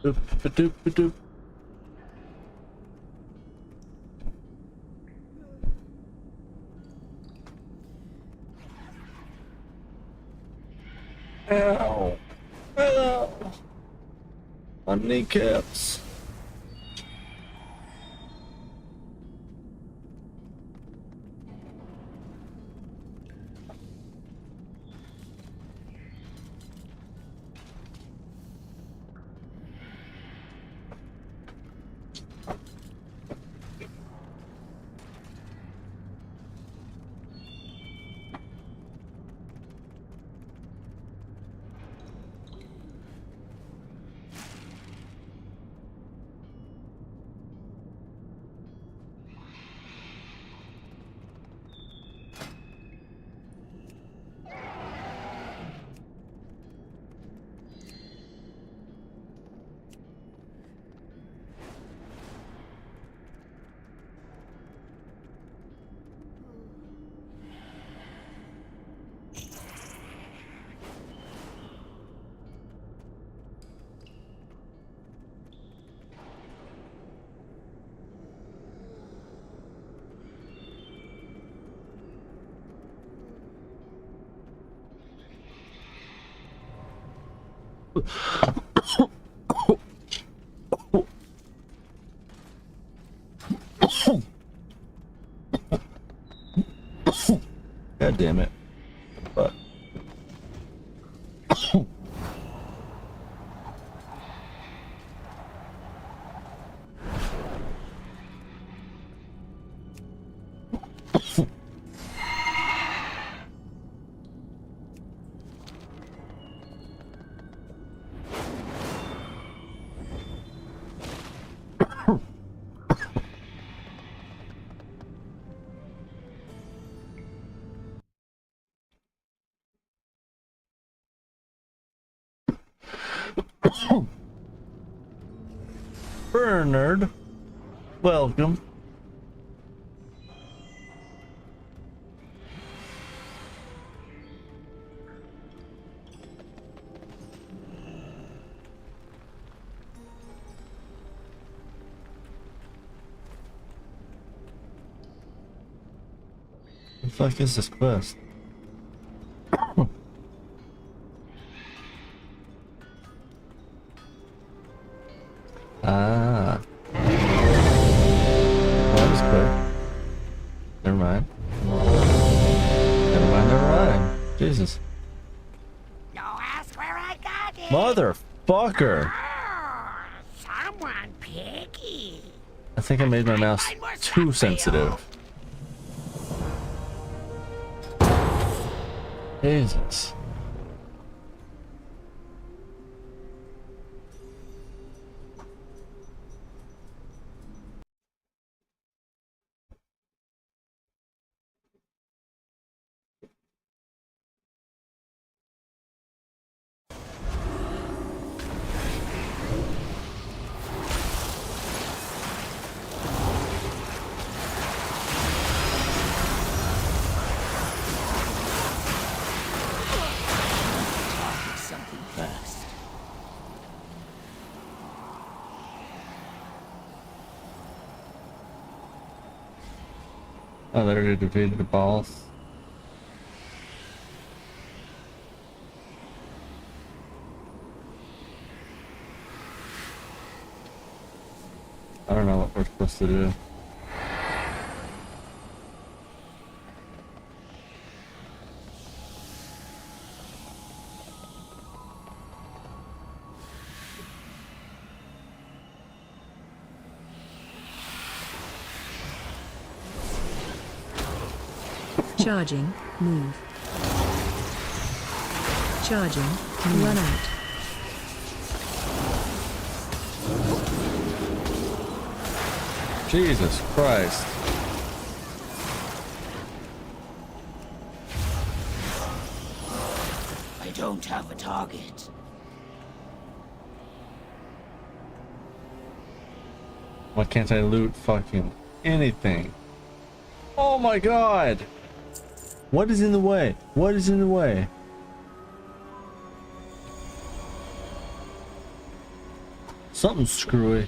Boop, ba doop, ba doop. Ow. Ow. My kneecaps. God damn it. Fuck. Bernard, welcome. What the fuck is this quest? Ah. Well, that was quick. Never mind. Never mind, never mind. Jesus. No, ask where I got it. Motherfucker! Oh, someone picky. I think I made my mouse too sensitive. Jesus. Something first. Oh, they already defeated the boss. I don't know what we're supposed to do. Charging, move. Charging, run out. Jesus Christ. I don't have a target. Why can't I loot fucking anything? Oh my god! What is in the way? What is in the way? Something's screwy.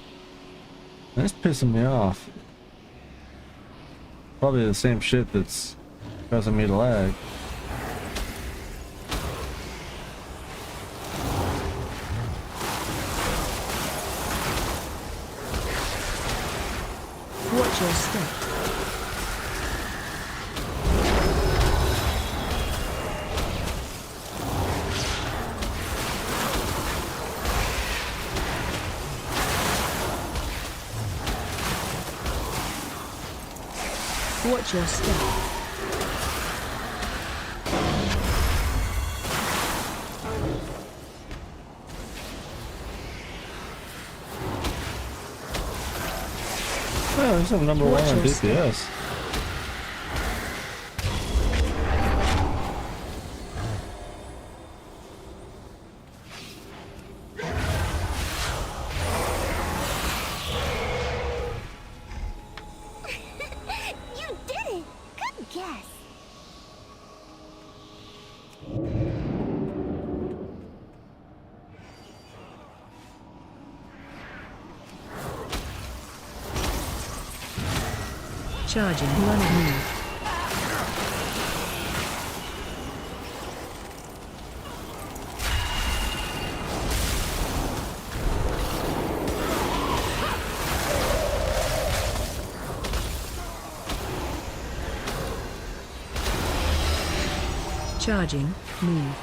That's pissing me off. Probably the same shit that's causing me to lag. Watch your step. Watch your step. Yeah, this is number one Watch on your step. DPS. You did it! Good guess. Charging. Run move. Charging. Move.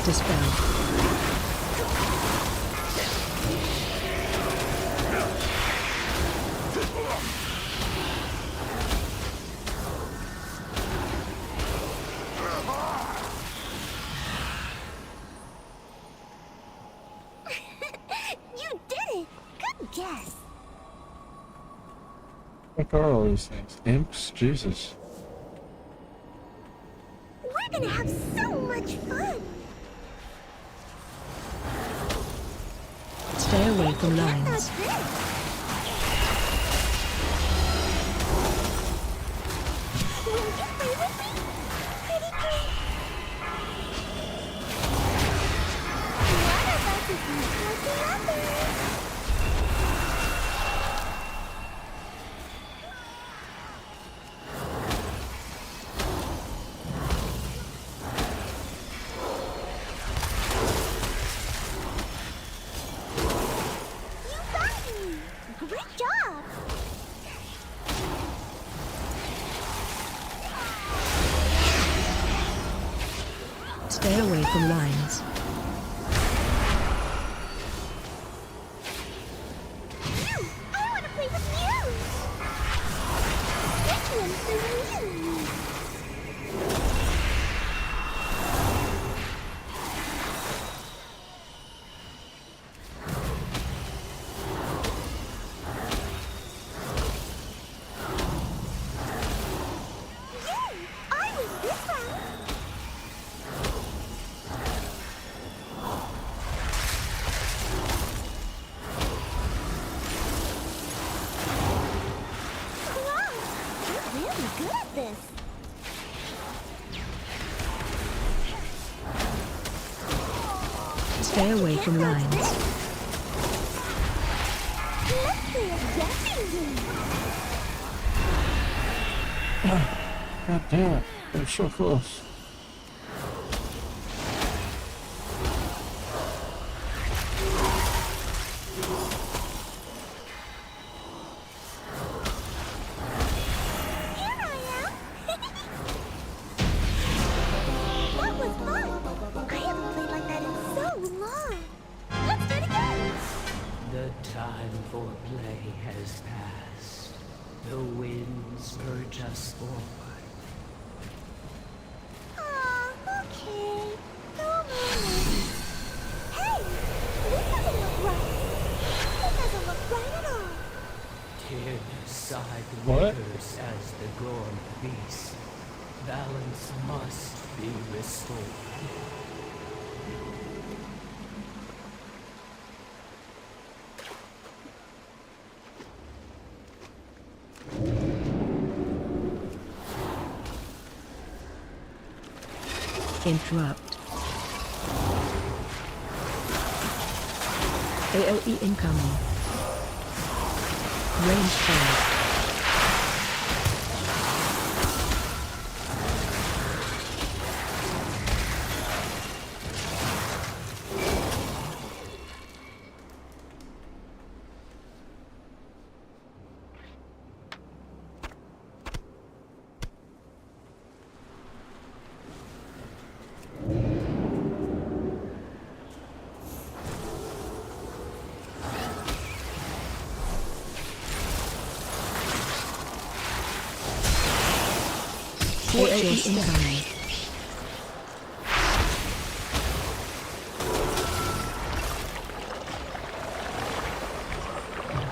Dispel. You did it! Good guess. What are all these things? Imps? Jesus. We're gonna have so much fun. Stay away from That's lines. this. Will you play with me? Pretty please. One of us is useless to others. You got me. Great job. Stay away from lines. I want to play with you. This one's for you. Yay! I win this round. Wow, you're really good at this. Stay away from lines. Let's play a guessing game. God damn it. They're so close. Here I am. That was fun. I haven't played like that in so long. Let's do it again. The time for play has passed. The winds urge us forward. Aw, okay. No moment. Here side What? withers as the gorm beast. Balance must be restored. Interrupt. AOE incoming. Range 5. AOE incoming.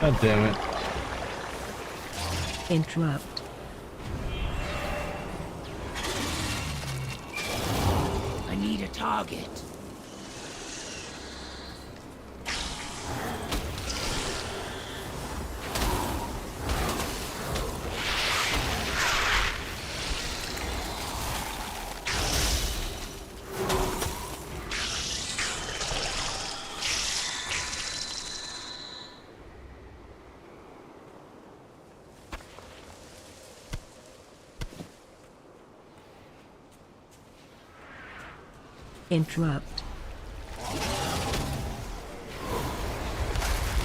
God damn it. Interrupt. I need a target. Interrupt.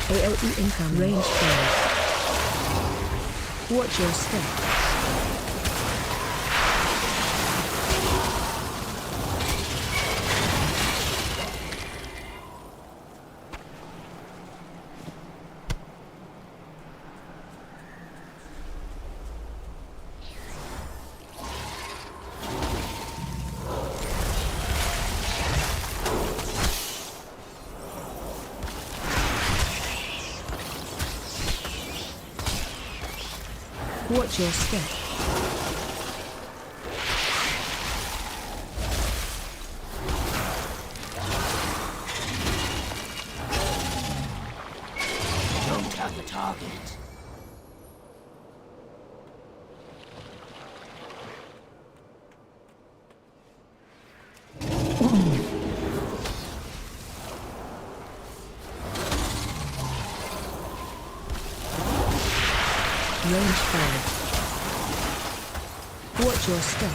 AOE income range 5. Watch your step. Watch your step. Don't have the target. Range 5. Watch your step.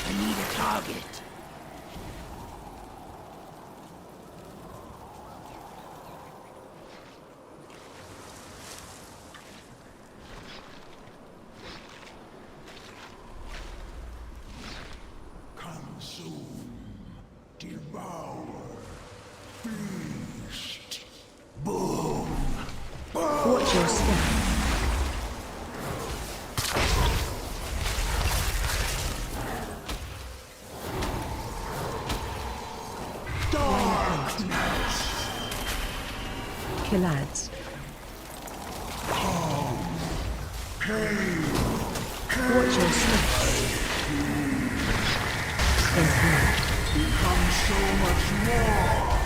I need a target. Consume, devour, feast, boom. Watch your step. Killads. Watch your step. Interrupt. Become so much more.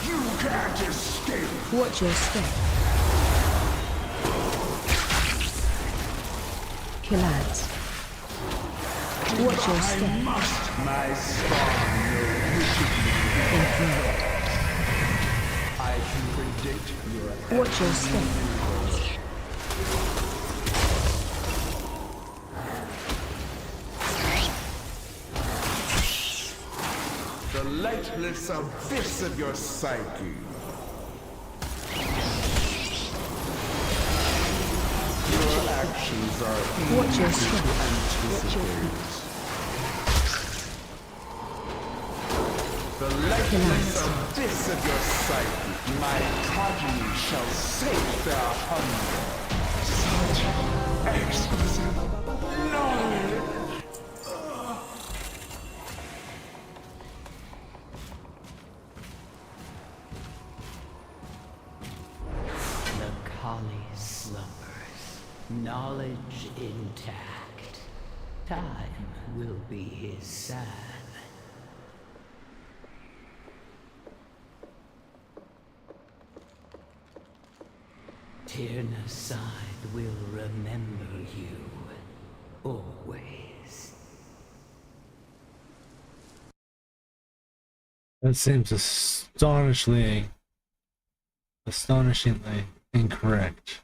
You can't escape. Watch your step. Killads. Watch your step. My spawn know wickedness. Interrupt. I can predict your Watch your step. the lightless abyss of your psyche. Your actions are Watch your easy step. to anticipate. lifeless abyss of your psyche, my progeny shall sate their hunger. Such exquisite knowledge! The collie slumbers, knowledge intact. Time will be his salve. Tyrnaside will remember you, always. That seems astonishingly incorrect.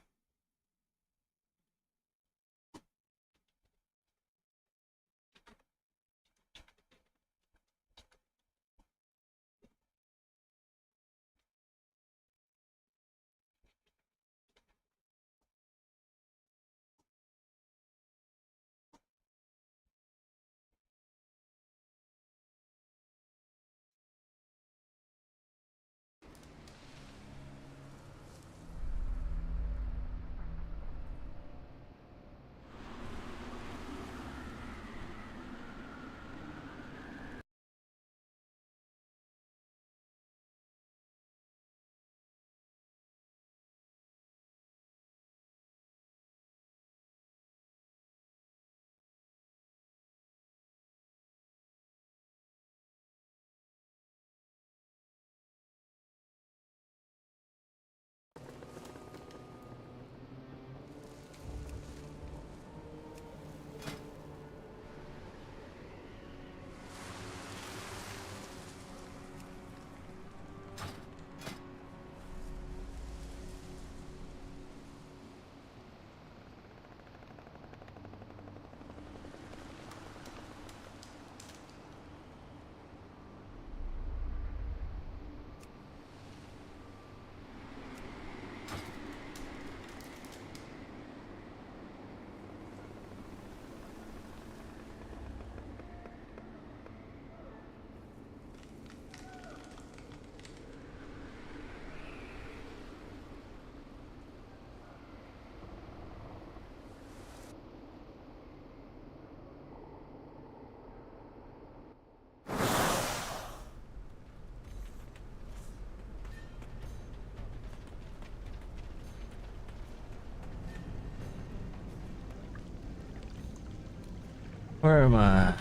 Where am I?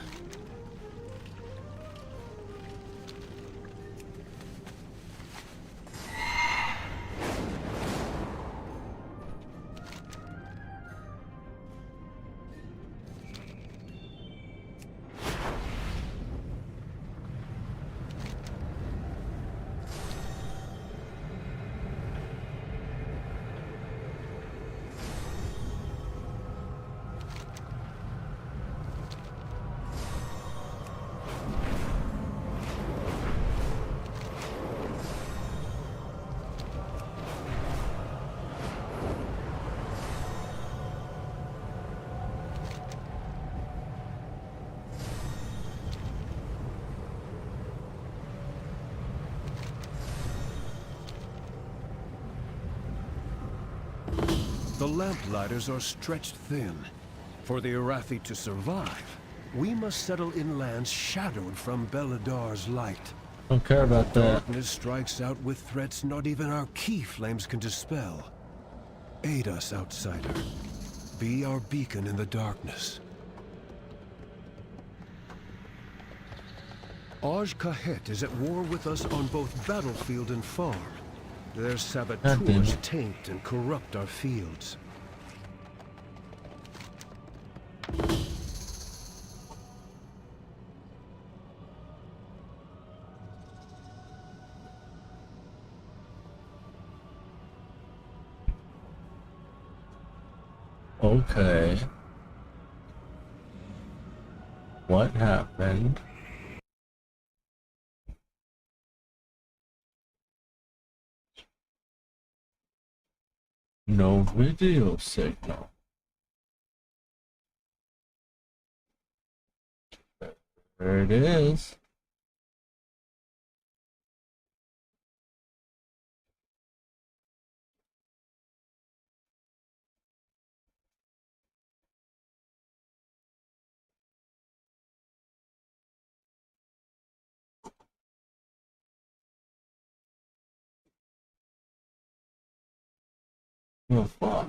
The lamplighters are stretched thin. For the Arathi to survive, we must settle in lands shadowed from Beladar's light. Don't care about that. Darkness strikes out with threats not even our key flames can dispel. Aid us, outsider. Be our beacon in the darkness. Aj Kahet is at war with us on both battlefield and farm. Their saboteurs taint and corrupt our fields. Okay. What happened? No video signal. There it is. The fuck?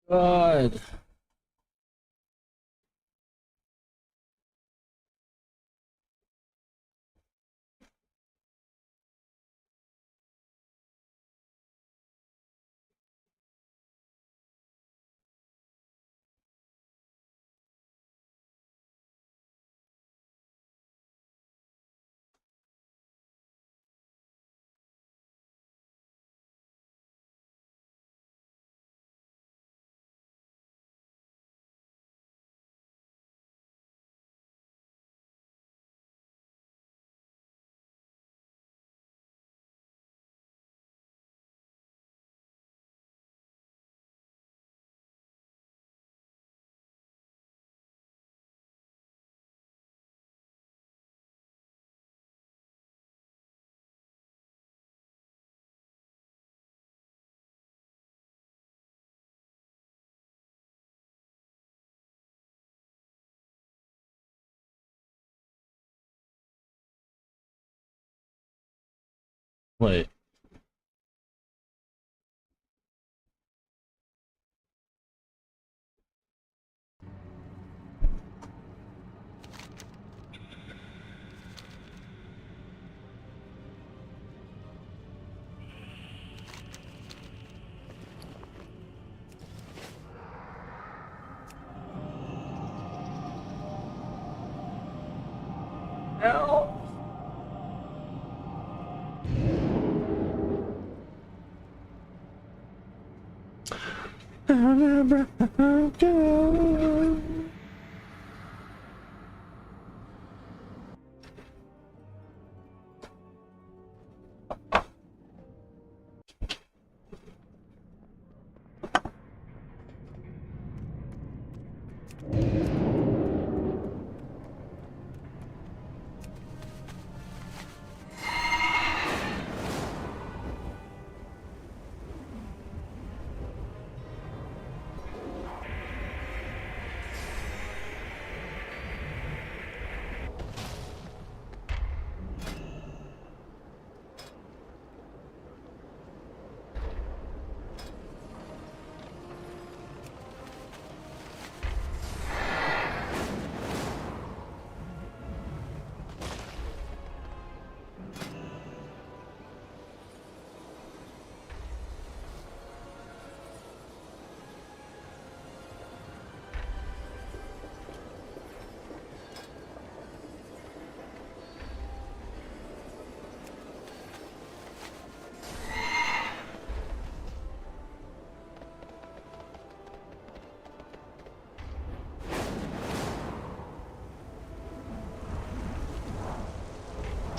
God. Wait.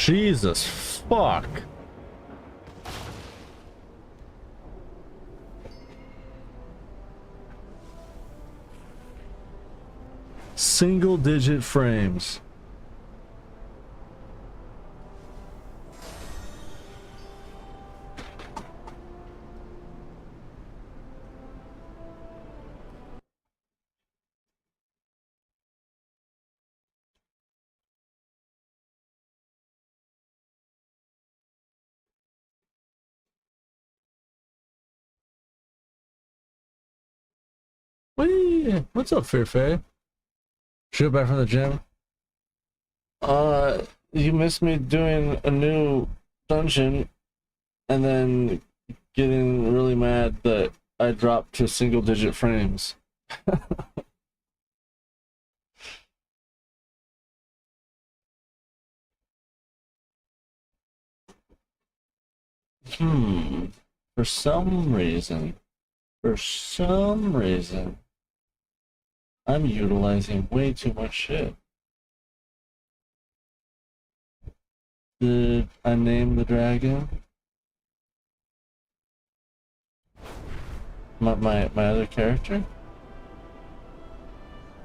Jesus fuck. Single digit frames. Whee! What's up, Fear Faye? Shoot back from the gym. You missed me doing a new dungeon and then getting really mad that I dropped to single digit frames. For some reason, I'm utilizing way too much shit. Did I name the dragon? My other character?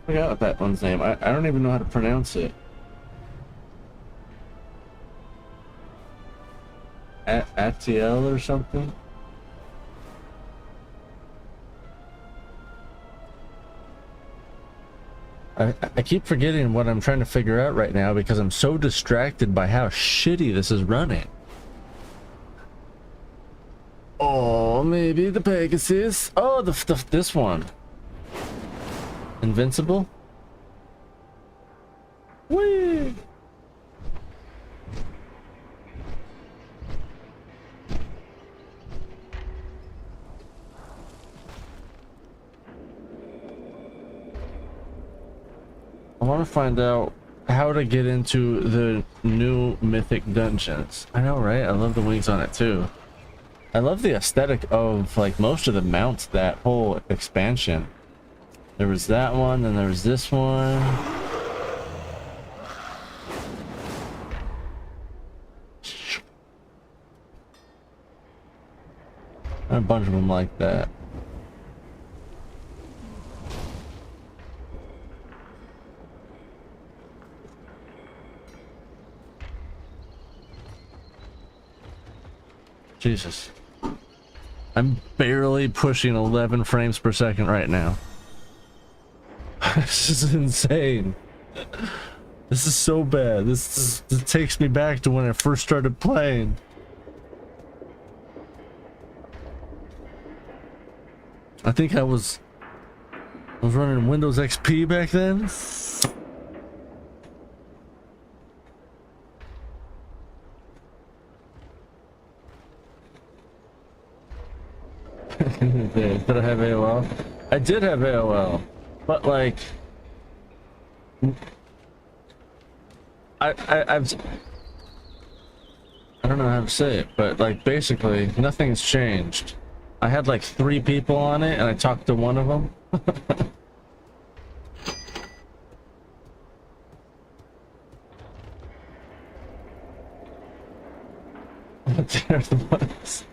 I forgot that one's name. I don't even know how to pronounce it. Atiel or something? I keep forgetting what I'm trying to figure out right now because I'm so distracted by how shitty this is running. Oh, maybe the Pegasus. Oh, this one. Invincible? Whee! I want to find out how to get into the new mythic dungeons. I know, right? I love the wings on it too. I love the aesthetic of like most of the mounts, that whole expansion. There was that one, then there was this one. A bunch of them like that. Jesus. I'm barely pushing 11 frames per second right now. This is insane. This is so bad. This takes me back to when I first started playing. I think I was running Windows XP back then. Did I have AOL? I did have AOL, but like, I don't know how to say it, but like basically nothing's changed. I had like 3 people on it, and I talked to one of them. There it was.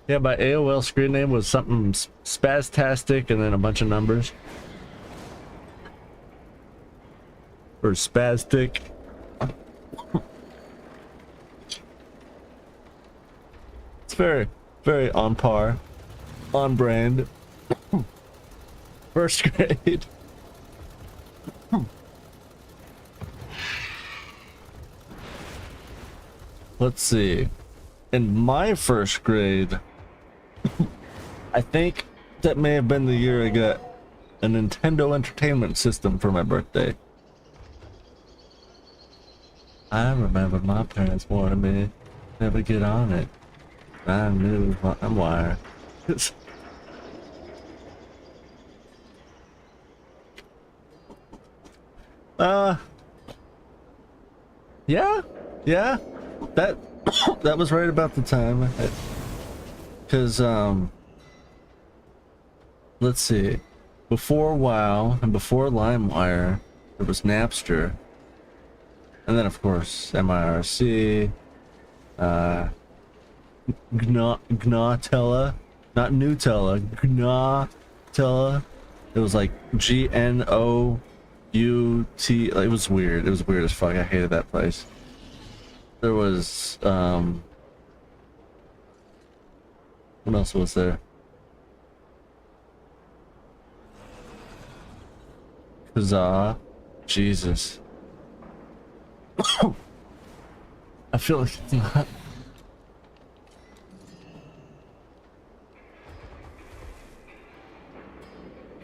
Yeah, my AOL screen name was something spastastic and then a bunch of numbers. Or spastic. It's very, very on par. On brand. First grade. Let's see. In my first grade, I think that may have been the year I got a Nintendo Entertainment System for my birthday. I remember my parents wanted me to never get on it. I knew I'm wired. Yeah, that was right about the time. Because let's see, before WoW and before LimeWire, there was Napster, and then of course MIRC, Gnatella, not Nutella, Gnatella. It was like GNOUT. Like, it was weird. It was weird as fuck. I hated that place. There was what else was there? Kazaa. Jesus. I feel like it's not.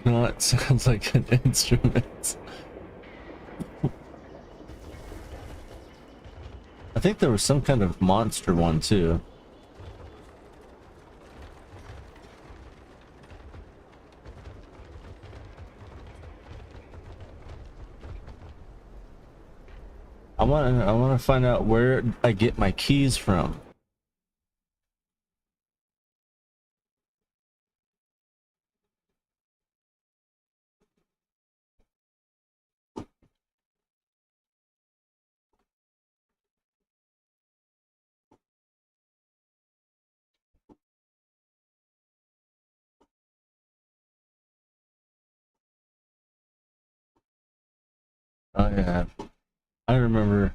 No, it sounds like an instrument. I think there was some kind of monster one too. I want to find out where I get my keys from. Oh yeah, I remember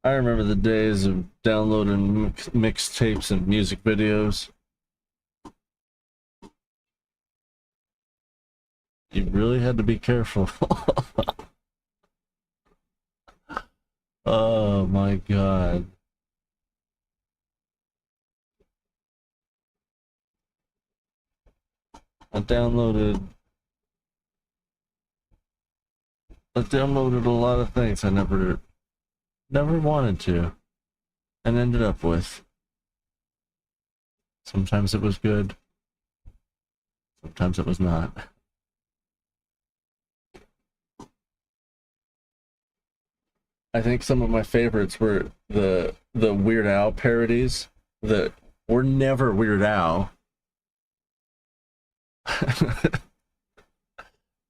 the days of downloading mixtapes and music videos. You really had to be careful. Oh my god. I downloaded a lot of things I never wanted to and ended up with. Sometimes it was good, sometimes it was not. I think some of my favorites were the Weird Al parodies that were never Weird Al.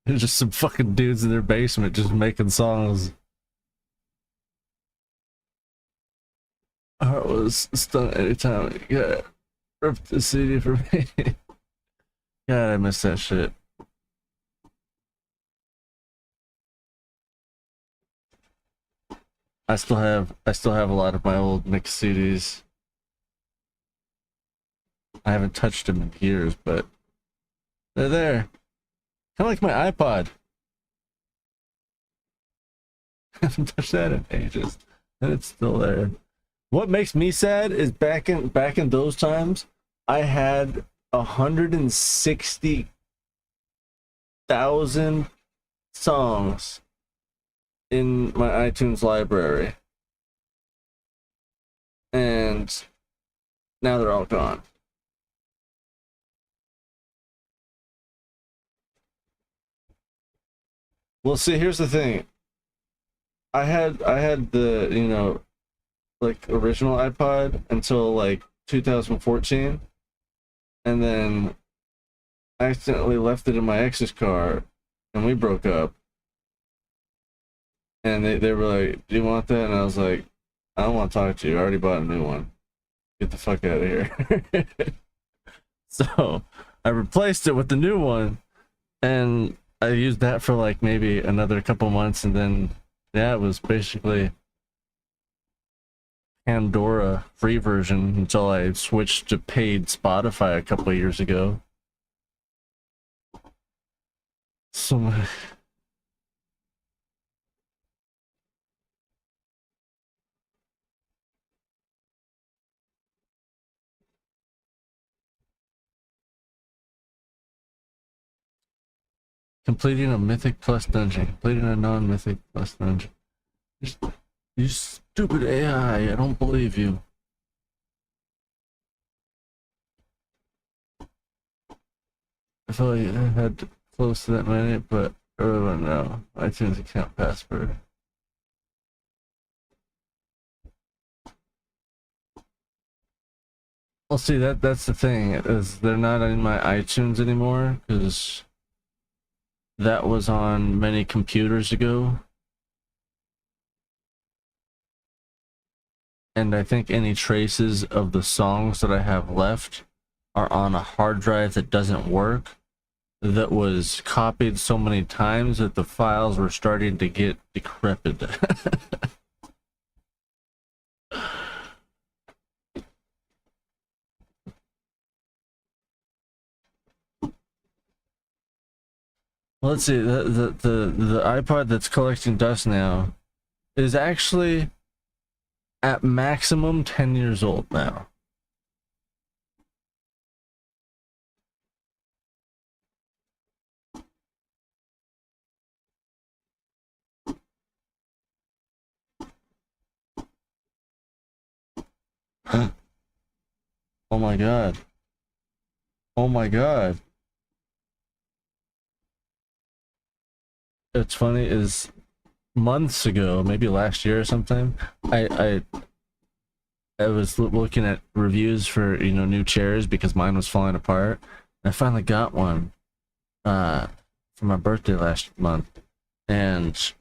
There's just some fucking dudes in their basement just making songs. Heart was stunned anytime I got ripped the CD for me. God, I miss that shit. I still have a lot of my old mix CDs. I haven't touched them in years, but they're there. Kind of like my iPod. I haven't touched that in ages, and it's still there. What makes me sad is back in those times, I had 160,000 songs in my iTunes library, and now they're all gone. Well, see, here's the thing. I had the, you know, like original iPod until like 2014, and then I accidentally left it in my ex's car, and we broke up. And they were like, "Do you want that?" And I was like, "I don't want to talk to you. I already bought a new one. Get the fuck out of here." So I replaced it with the new one, and I used that for like maybe another couple months, and then yeah, it was basically Pandora free version until I switched to paid Spotify a couple of years ago. So completing a mythic plus dungeon, completing a non-mythic plus dungeon. You stupid AI, I don't believe you. I felt like I had close to that many, but everyone know. iTunes account password. Well, see, that's the thing, is they're not in my iTunes anymore, because that was on many computers ago. And I think any traces of the songs that I have left are on a hard drive that doesn't work, that was copied so many times that the files were starting to get decrepit. Well, let's see, the iPod that's collecting dust now is actually at maximum 10 years old now. Oh my god. Oh my god. It's funny is months ago, maybe last year or something, I was looking at reviews for, you know, new chairs because mine was falling apart. And I finally got one for my birthday last month, and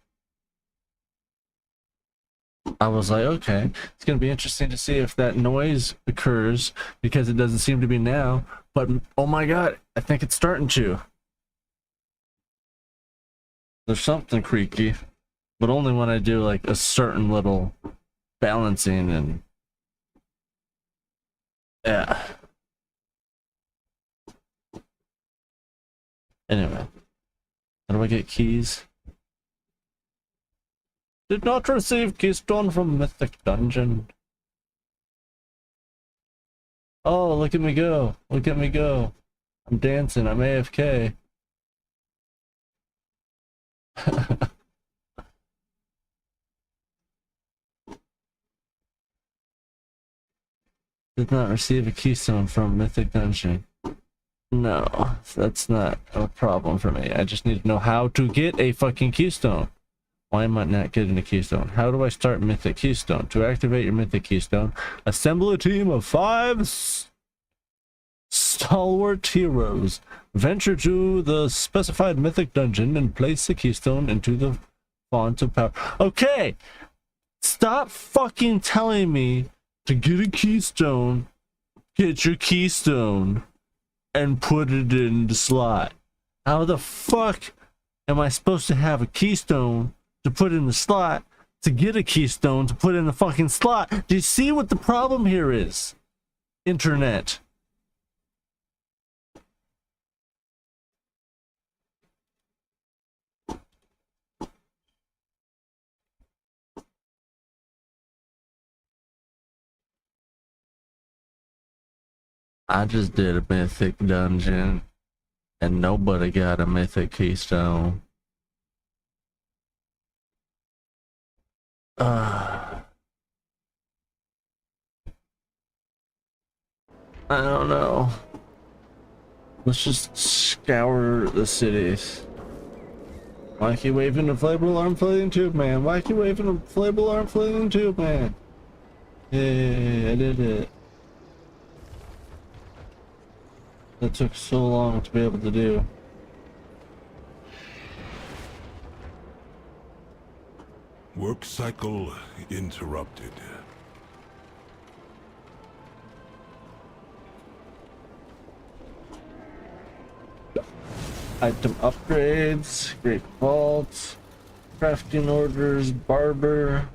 I was like, okay, it's gonna be interesting to see if that noise occurs, because it doesn't seem to be now, but oh my god, I think it's starting to. There's something creaky, but only when I do like a certain little balancing, and yeah. Anyway, how do I get keys? Did not receive keystone from Mythic Dungeon. Oh, look at me go. Look at me go. I'm dancing. I'm AFK. Did not receive a keystone from Mythic Dungeon. No, that's not a problem for me. I just need to know how to get a fucking keystone. Why am I not getting a keystone? How do I start Mythic Keystone? To activate your Mythic Keystone, assemble a team of 5 stalwart heroes. Venture to the specified Mythic Dungeon and place the keystone into the font of power. Okay! Stop fucking telling me to get a keystone, get your keystone, and put it in the slot. How the fuck am I supposed to have a keystone to put in the slot to get a keystone to put in the fucking slot? Do you see what the problem here is? Internet. I just did a mythic dungeon and nobody got a mythic keystone. I don't know. Let's just scour the cities. Why keep waving the inflatable arm floating tube man? Why keep waving the inflatable arm floating tube man? Yeah, I did it. That took so long to be able to do. Work cycle interrupted. Item upgrades, great vault, crafting orders, barber,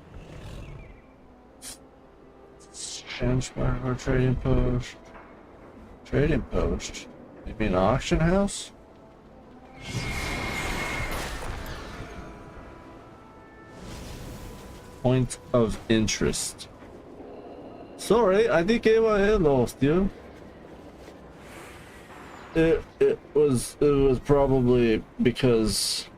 benchmark or trading post. Trading post? You mean auction house? Point of interest. Sorry, I think I lost you. It was probably because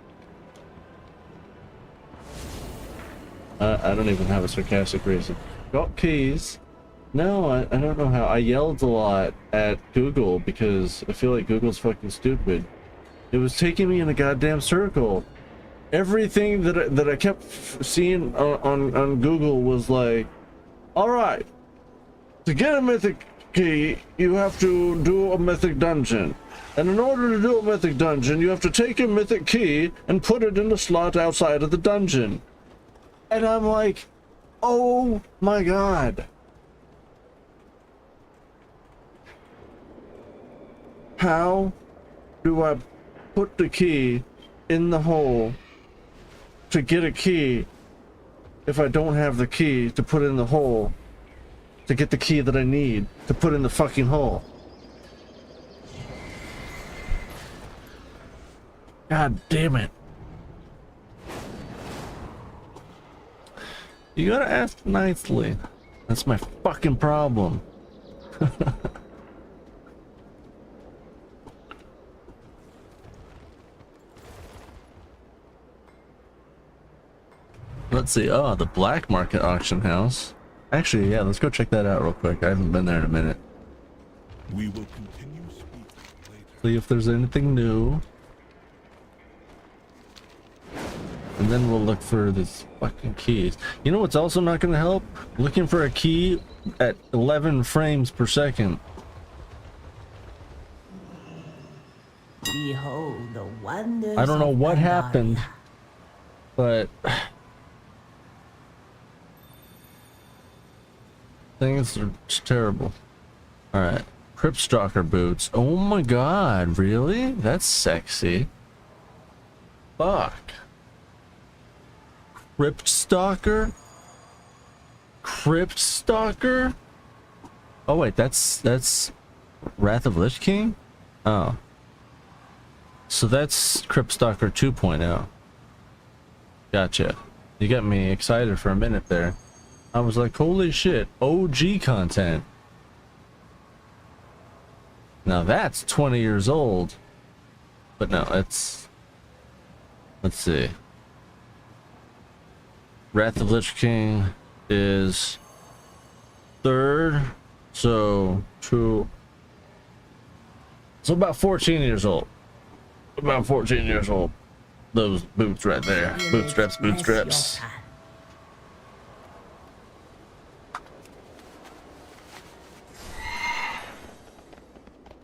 I don't even have a sarcastic reason. Got keys. No, I don't know how. I yelled a lot at Google because I feel like Google's fucking stupid. It was taking me in a goddamn circle. Everything that I kept seeing on Google was like, all right, to get a mythic key, you have to do a mythic dungeon. And in order to do a mythic dungeon, you have to take your mythic key and put it in the slot outside of the dungeon. And I'm like, oh my god. How do I put the key in the hole to get a key if I don't have the key to put in the hole to get the key that I need to put in the fucking hole? God damn it. You gotta ask nicely. That's my fucking problem. Let's see. Oh, the black market auction house. Actually, yeah, let's go check that out real quick. I haven't been there in a minute. We will continue speaking later. See if there's anything new. And then we'll look for these fucking keys. You know what's also not going to help? Looking for a key at 11 frames per second. Behold the wonders. I don't know of what Pandaria. happened, but things are just terrible. Alright. Crypt Stalker boots. Oh my god, really? That's sexy. Fuck. Crypt Stalker? Crypt Stalker? Oh wait, that's Wrath of Lich King? Oh. So that's Crypt Stalker 2.0. Gotcha. You got me excited for a minute there. I was like, holy shit, OG content. Now that's 20 years old. But no, let's see. Wrath of Lich King is 3rd, so about 14 years old. About 14 years old. Those boots right there. Bootstraps, bootstraps.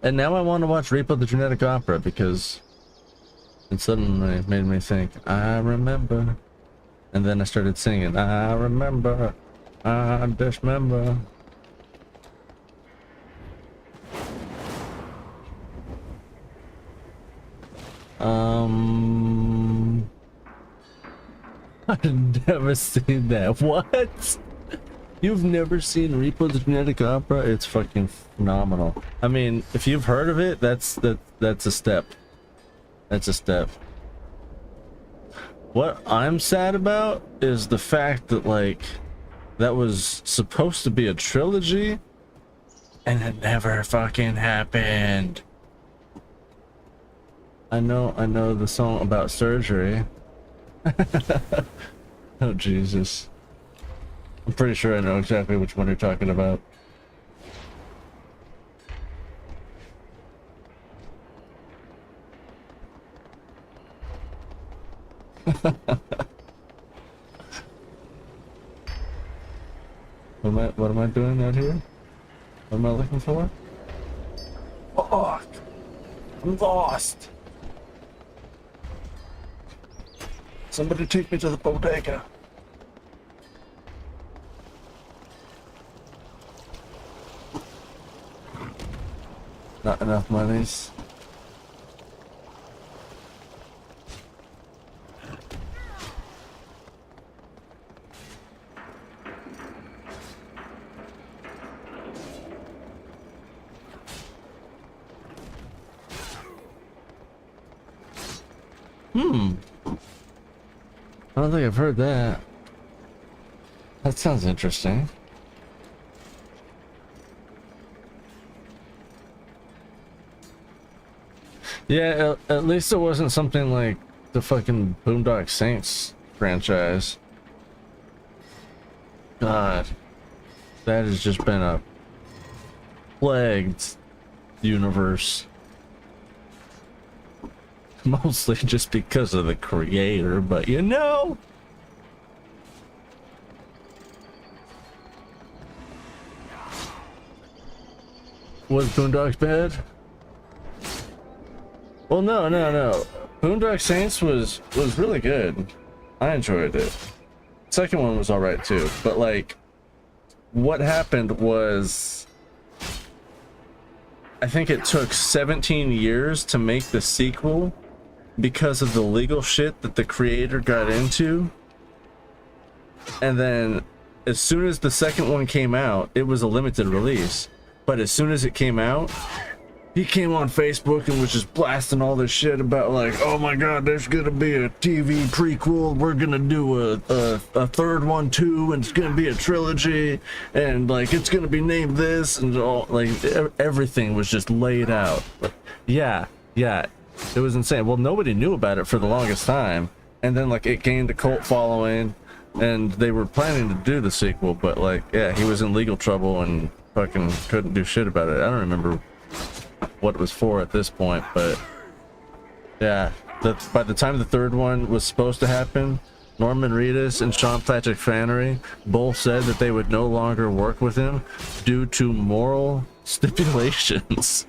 And now I want to watch Repo the Genetic Opera because it suddenly made me think, I remember. And then I started singing, I remember, I dismember. I've never seen that. What? You've never seen Repo the Genetic Opera? It's fucking phenomenal. I mean, if you've heard of it, that's a step. That's a step. What I'm sad about is the fact that, like, that was supposed to be a trilogy and it never fucking happened. I know the song about surgery. Oh Jesus. I'm pretty sure I know exactly which one you're talking about. What am I doing out here? What am I looking for? Fuck! I'm lost! Somebody take me to the bodega. Not enough monies. I don't think I've heard that. That sounds interesting. Yeah, at least it wasn't something like the fucking Boondock Saints franchise. God, that has just been a plagued universe. Mostly just because of the creator, but you know. Was Boondocks bad? Well, no. Boondock Saints was really good. I enjoyed it. Second one was alright too, but like, what happened was, I think it took 17 years to make the sequel because of the legal shit that the creator got into. And then as soon as the second one came out, it was a limited release. But as soon as it came out, he came on Facebook and was just blasting all this shit about like, oh my god, there's gonna be a TV prequel, we're gonna do a third one too, and it's gonna be a trilogy, and like it's gonna be named this, and all like everything was just laid out. Yeah, it was insane. Well, nobody knew about it for the longest time, and then like it gained a cult following, and they were planning to do the sequel, but like, yeah, he was in legal trouble and fucking couldn't do shit about it. I don't remember what it was for at this point, but yeah, by the time the third one was supposed to happen, Norman Reedus and Sean Patrick Flannery both said that they would no longer work with him due to moral stipulations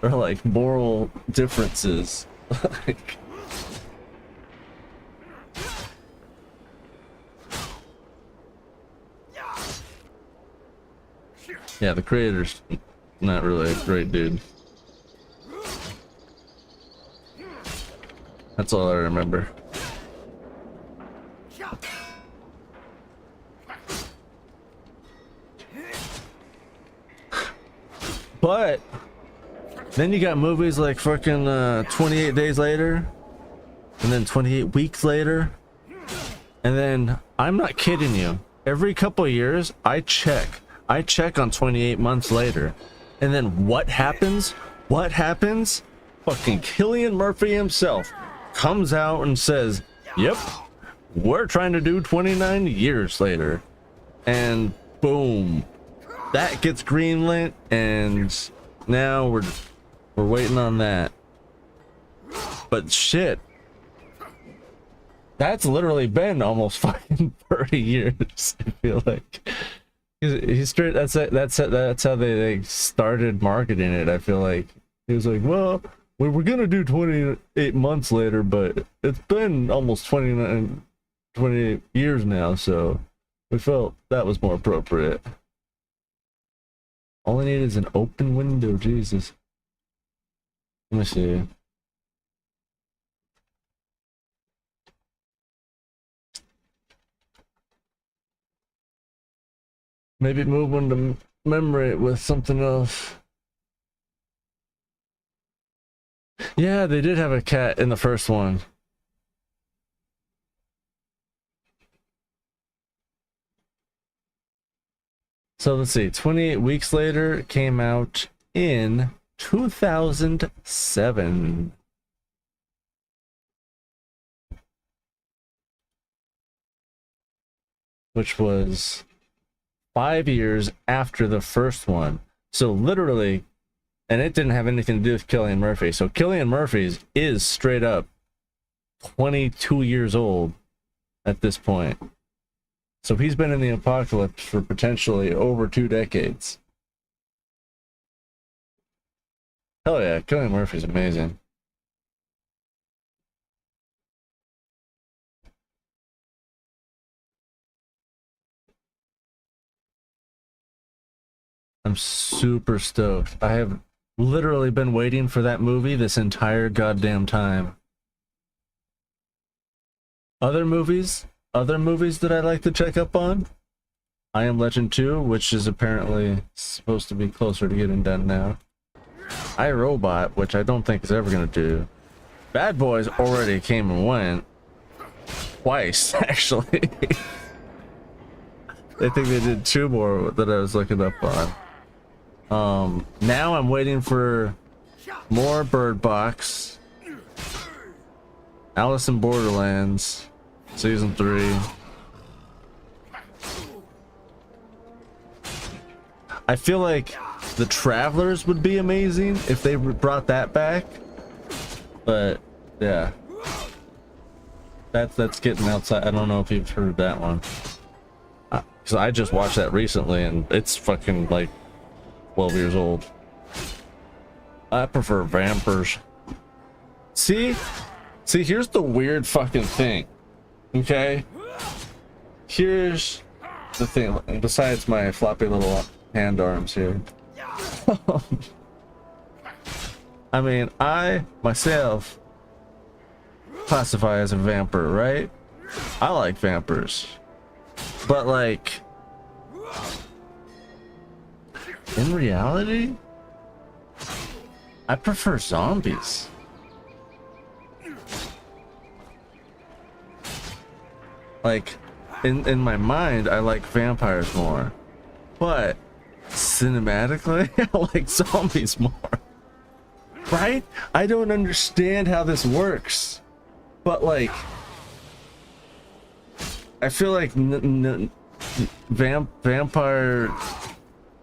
or like moral differences. Like, yeah, the creator's not really a great dude. That's all I remember. But then you got movies like fucking 28 Days Later, and then 28 Weeks Later, and then I'm not kidding you, every couple of years I check on 28 Months Later, and then what happens? Fucking Cillian Murphy himself comes out and says, yep, we're trying to do 29 Years Later, and boom, that gets greenlit, and now we're waiting on that. But shit, that's literally been almost fucking 30 years. I feel like he's straight. That's how they started marketing it. I feel like he was like, well, we were gonna do 28 Months Later, but it's been almost 28 years now, so we felt that was more appropriate. All I need is an open window, Jesus. Let me see. Maybe move on to memory with something else. Yeah, they did have a cat in the first one. So let's see, 28 Weeks Later came out in 2007. Which was 5 years after the first one. So literally, and it didn't have anything to do with Cillian Murphy. So Cillian Murphy is straight up 22 years old at this point. So he's been in the apocalypse for potentially over 2 decades. Hell yeah, Cillian Murphy's amazing. I'm super stoked. I have literally been waiting for that movie this entire goddamn time. Other movies that I like to check up on, I Am Legend 2, which is apparently supposed to be closer to getting done now. I, Robot, which I don't think is ever gonna do. Bad Boys already came and went. Twice, actually. I think they did 2 more that I was looking up on. Now I'm waiting for more Bird Box, Alice in Borderlands, Season 3. I feel like The Travelers would be amazing if they brought that back, but yeah, that's getting outside. I don't know if you've heard that one, because I just watched that recently and it's fucking like 12 years old. I prefer vampires. See, here's the weird fucking thing. Okay, here's the thing. Besides my floppy little hand arms here, I mean, I myself classify as a vampire, right? I like vampires, but like in reality, I prefer zombies. Like, in my mind, I like vampires more, but cinematically, I like zombies more. Right? I don't understand how this works, but like, I feel like vampire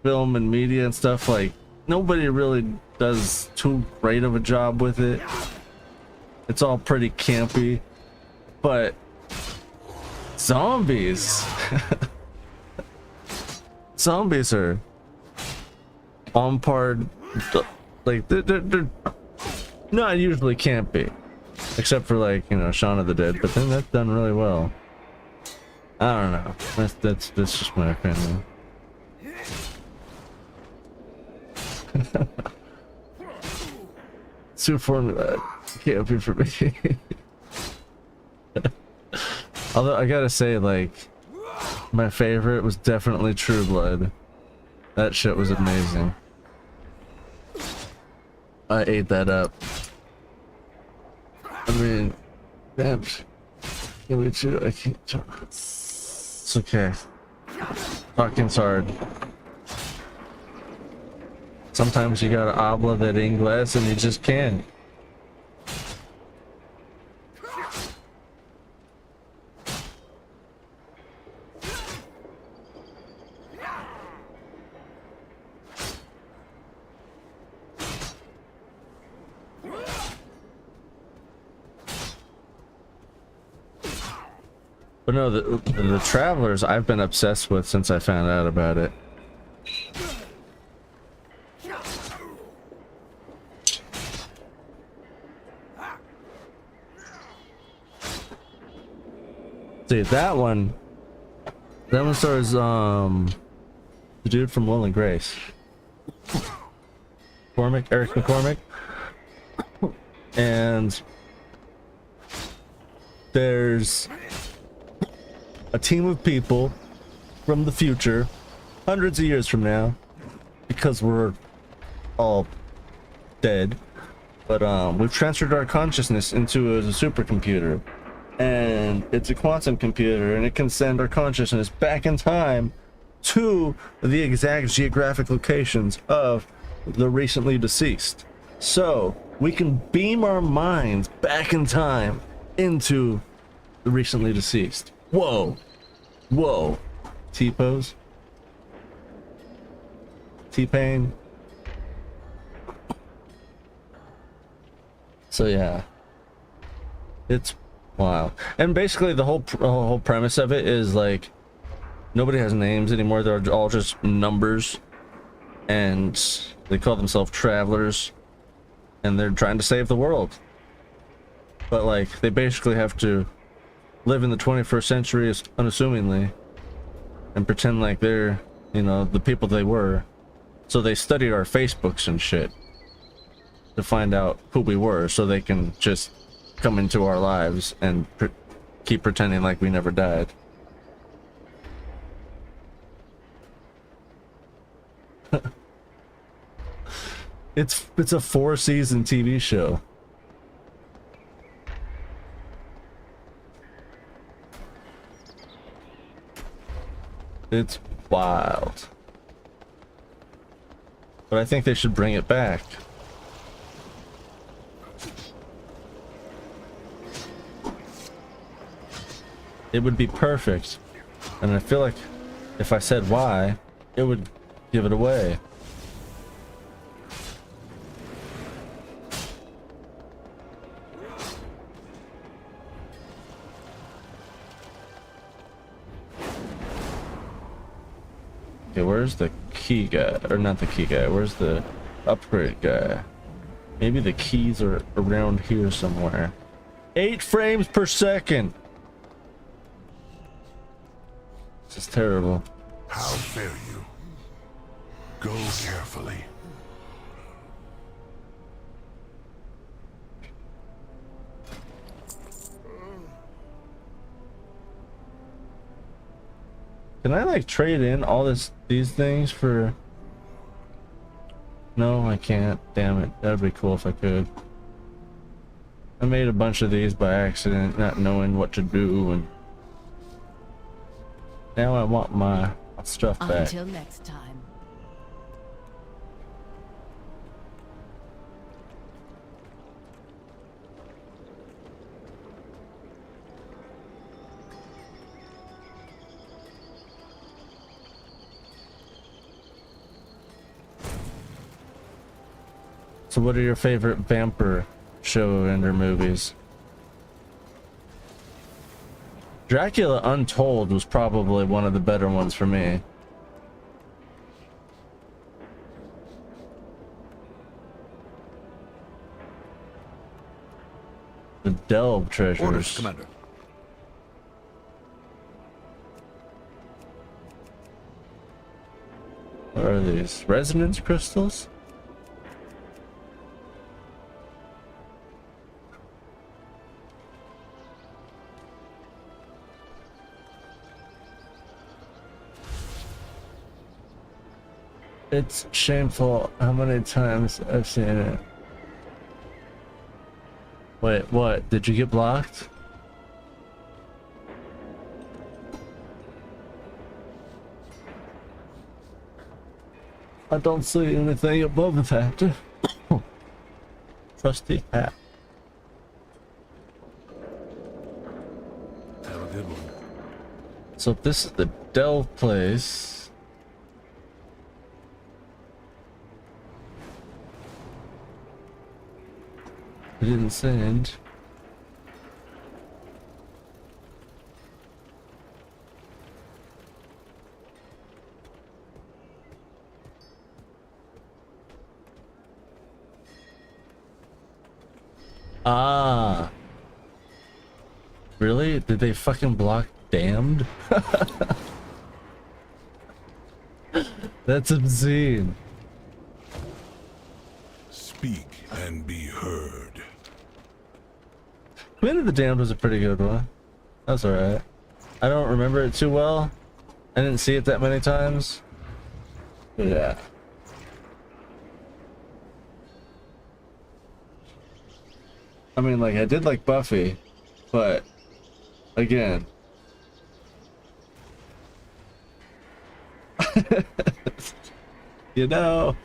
film and media and stuff, like, nobody really does too great of a job with it. It's all pretty campy, but zombies zombies are on par. Like they're not usually campy, except for, like, you know, Shaun of the Dead, but then that's done really well. I don't know, that's just my opinion. Super formula campy for me. Although I gotta say, like, my favorite was definitely True Blood. That shit was amazing. I ate that up. I mean, damn. Can we chew? I can't talk. It's okay. Talking's hard. Sometimes you gotta habla that inglés and you just can't. But no, the Travelers I've been obsessed with since I found out about it. See, that one stars the dude from Will and Grace, Eric McCormick, and there's a team of people from the future, hundreds of years from now, because we're all dead, but we've transferred our consciousness into a supercomputer, and it's a quantum computer, and it can send our consciousness back in time to the exact geographic locations of the recently deceased, so we can beam our minds back in time into the recently deceased. Whoa, whoa. T-pose, T-Pain. So yeah, it's wild. And basically the whole premise of it is, like, nobody has names anymore. They're all just numbers, and they call themselves travelers, and they're trying to save the world. But, like, they basically have to live in the 21st century unassumingly and pretend like they're, you know, the people they were. So they studied our Facebooks and shit to find out who we were, so they can just come into our lives and keep pretending like we never died. It's a 4-season TV show. It's wild. But I think they should bring it back. It would be perfect. And I feel like if I said why, it would give it away. Okay, where's the key guy, or not the key guy. Where's the upgrade guy? Maybe the keys are around here somewhere. 8 frames per second. This is terrible. How fare you? Go carefully. Can I like trade in all these things for? No, I can't. Damn it. That'd be cool if I could. I made a bunch of these by accident, not knowing what to do, and now I want my stuff back. Until next time. So what are your favorite vampire show ender movies? Dracula Untold was probably one of the better ones for me. The Delve treasures. Orders, Commander. What are these? Resonance crystals? It's shameful how many times I've seen it. Wait, what? Did you get blocked? I don't see anything above that. Trusty hat. Have a good one. So this is the Delve place. I didn't send. Ah. Really? Did they fucking block Damned? That's obscene. Speak and be heard. Command of the Damned was a pretty good one. That's alright. I don't remember it too well. I didn't see it that many times. Yeah. I mean, like, I did like Buffy, but again. You know.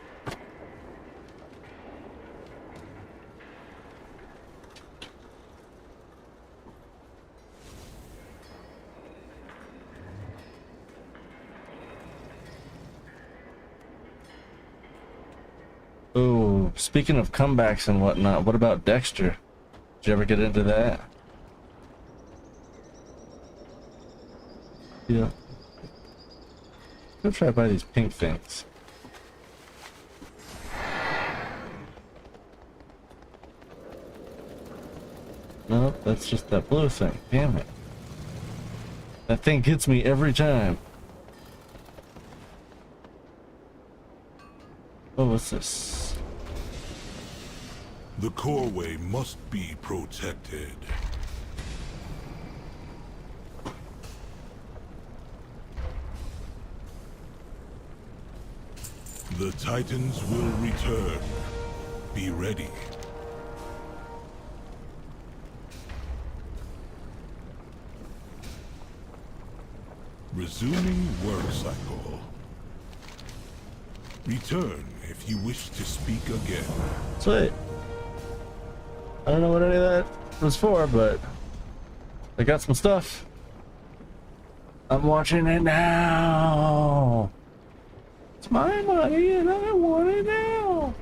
Ooh, speaking of comebacks and whatnot, what about Dexter? Did you ever get into that? Yeah. Go try to buy these pink things. Nope, that's just that blue thing. Damn it. That thing gets me every time. Oh, what's this? The Coreway must be protected. The Titans will return. Be ready. Resuming work cycle. Return if you wish to speak again. Sweet. I don't know what any of that was for, but I got some stuff. I'm watching it now. It's my money and I want it now.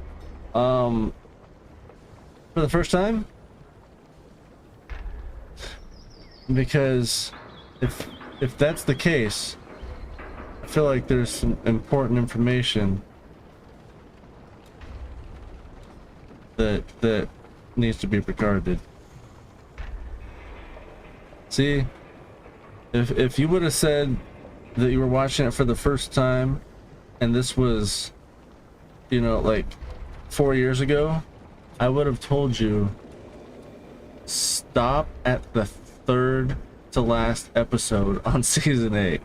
For the first time? Because if that's the case, feel like there's some important information that needs to be regarded. See, if you would have said that you were watching it for the first time and this was, you know, like 4 years ago, I would have told you stop at the third to last episode on season 8.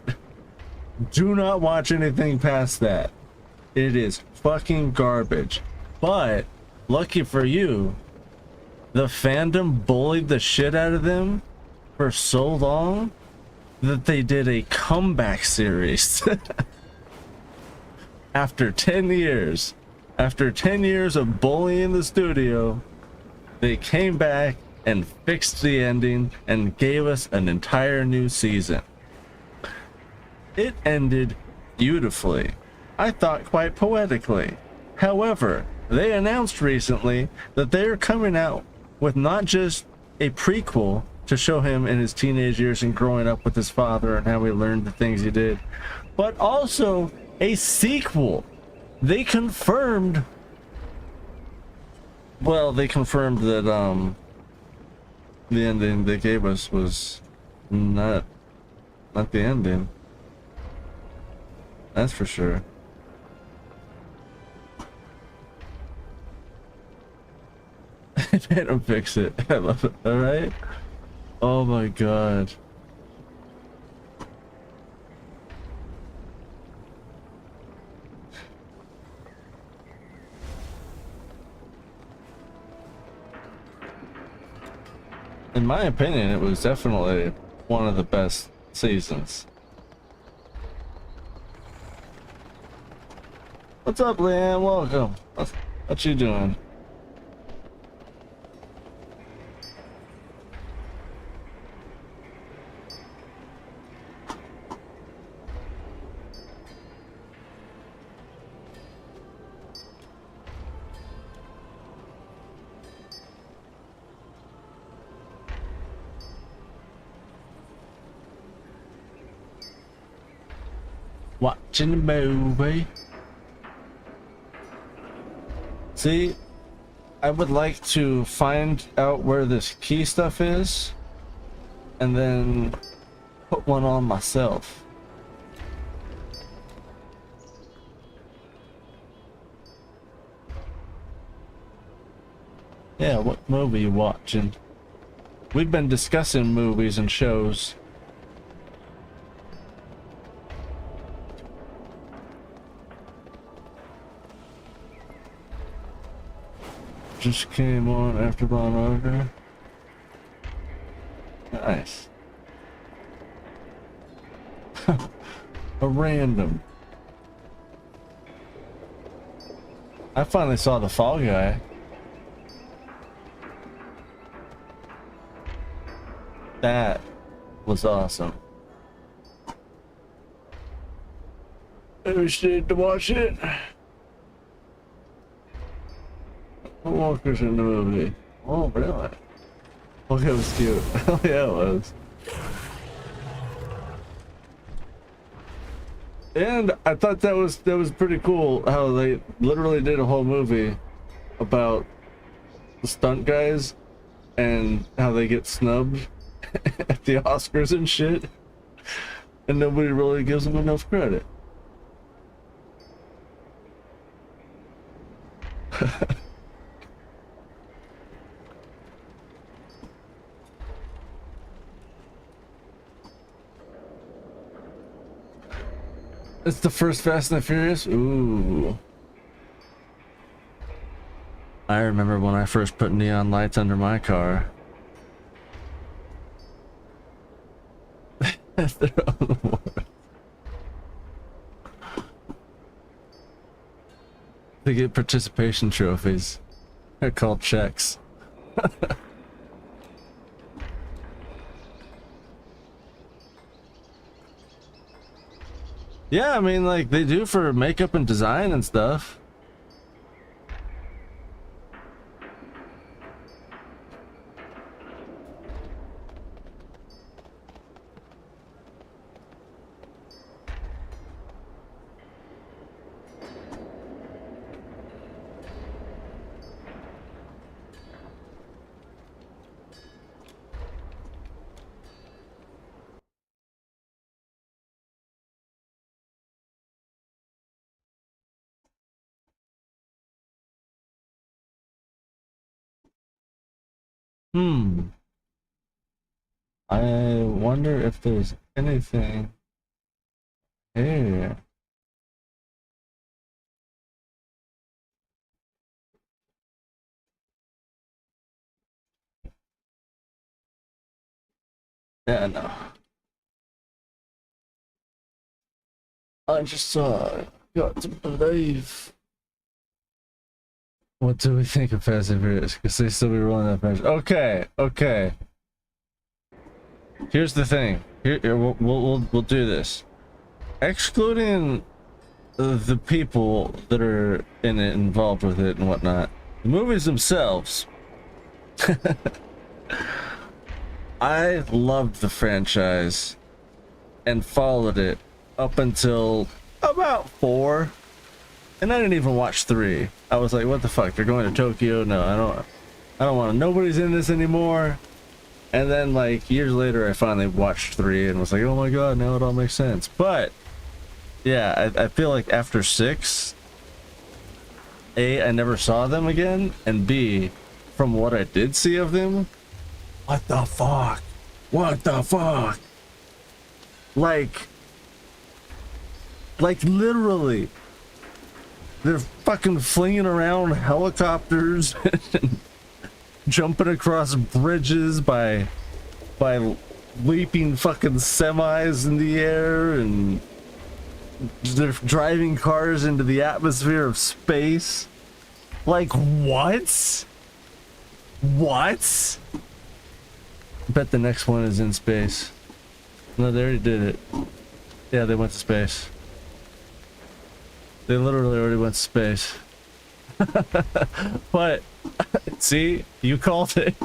Do not watch anything past that. It is fucking garbage. But lucky for you, the fandom bullied the shit out of them for so long that they did a comeback series. After 10 years of bullying the studio, they came back and fixed the ending and gave us an entire new season. It ended beautifully. I thought quite poetically. However, they announced recently that they are coming out with not just a prequel to show him in his teenage years and growing up with his father and how he learned the things he did, but also a sequel. They confirmed, well, they confirmed that the ending they gave us was not the ending. That's for sure. Made him fix it. I love it. All right. Oh my god. In my opinion, it was definitely one of the best seasons. What's up, Leanne? Welcome. What you doing? Watching the movie. See, I would like to find out where this key stuff is and then put one on myself. Yeah, what movie you watching? We've been discussing movies and shows. Just came on after Law and Order. Nice. A random. I finally saw The Fall Guy. That was awesome. I wish I had to watch it. Walker's in the movie. Oh, really? Oh, it was cute. Oh, yeah, it was. And I thought that was pretty cool how they literally did a whole movie about the stunt guys and how they get snubbed at the Oscars and shit, and nobody really gives them enough credit. It's the first Fast and the Furious? Ooh. I remember when I first put neon lights under my car. They're on the board. They get participation trophies. They're called checks. Yeah, I mean, like, they do for makeup and design and stuff. Hmm. I wonder if there's anything here. Yeah, no. I just got to believe. What do we think of Fast and Furious? Because they still be rolling that fast. Okay, okay. Here's the thing. Here, we'll do this. Excluding the people that are in it, involved with it and whatnot, the movies themselves. I loved the franchise and followed it up until about 4, and I didn't even watch 3. I was like, what the fuck, they're going to Tokyo? No, I don't want to, nobody's in this anymore. And then like years later I finally watched 3 and was like, oh my god, now it all makes sense. But yeah, I feel like after 6, A, I never saw them again, and B, from what I did see of them, what the fuck? What the fuck? Like literally, they're fucking flinging around helicopters and jumping across bridges by leaping fucking semis in the air, and they're driving cars into the atmosphere of space. Like, what? What? I bet the next one is in space. No, they already did it. Yeah, they went to space. They literally already went to space. But, see? You called it.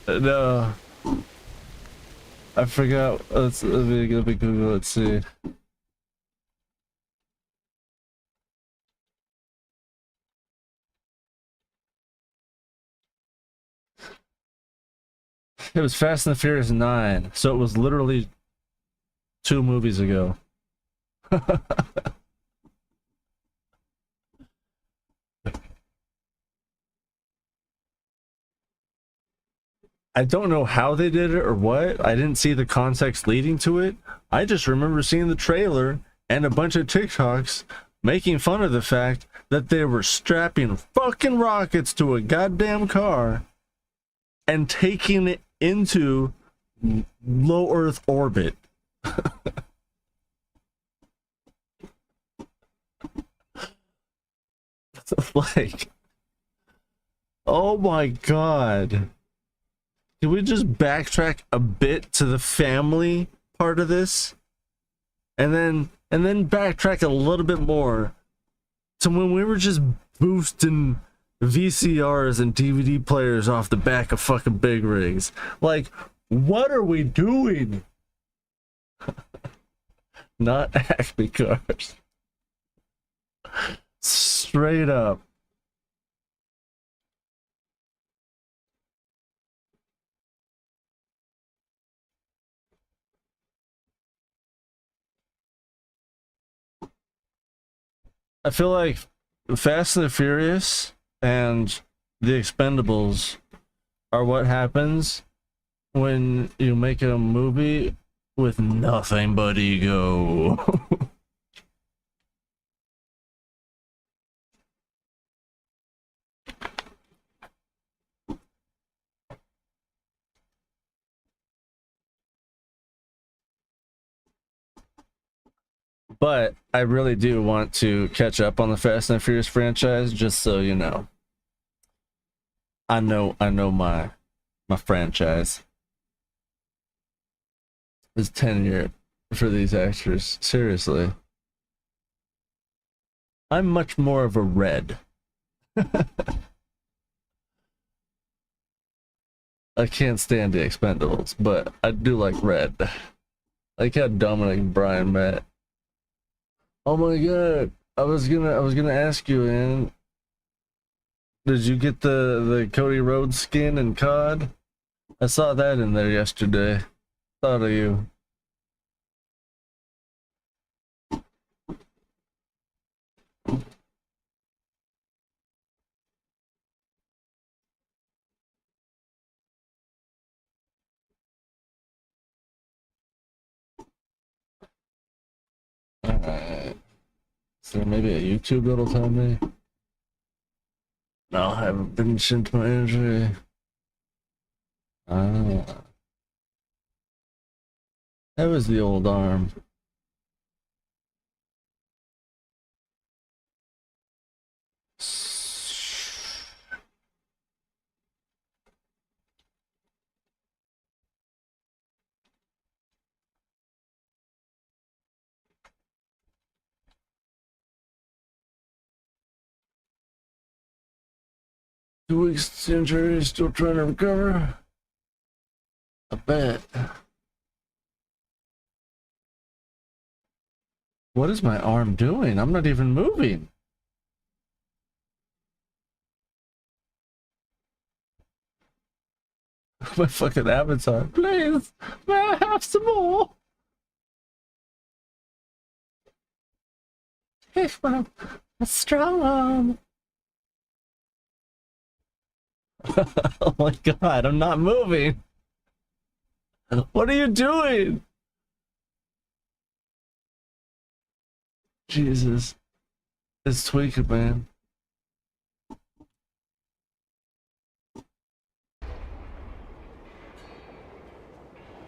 No. I forgot. Let me Google. Let's see. It was Fast and the Furious 9, so it was literally 2 movies ago. I don't know how they did it or what. I didn't see the context leading to it. I just remember seeing the trailer and a bunch of TikToks making fun of the fact that they were strapping fucking rockets to a goddamn car and taking it into low Earth orbit. Like, oh my god. Can we just backtrack a bit to the family part of this? And then backtrack a little bit more to when we were just boosting VCRs and DVD players off the back of fucking big rigs. Like, what are we doing? Not Acme cars. Straight up. I feel like Fast and the Furious and the Expendables are what happens when you make a movie with nothing but ego. But I really do want to catch up on the Fast and Furious franchise, just so you know. I know my franchise is tenured for these actors. Seriously. I'm much more of a red. I can't stand the Expendables, but I do like red. Like how Dominic and Brian met. Oh my god! I was gonna ask you, Ann. Did you get the Cody Rhodes skin and COD? I saw that in there yesterday. Thought of you. Is there maybe a YouTube that'll tell me? No, I haven't been sent my injury. Ah. That was the old arm. Two weeks injury, still trying to recover. I bet. What is my arm doing? I'm not even moving. My fucking avatar. Please, may I have some more? Take my strong arm. Oh my god, I'm not moving. What are you doing? Jesus. It's tweaking, man.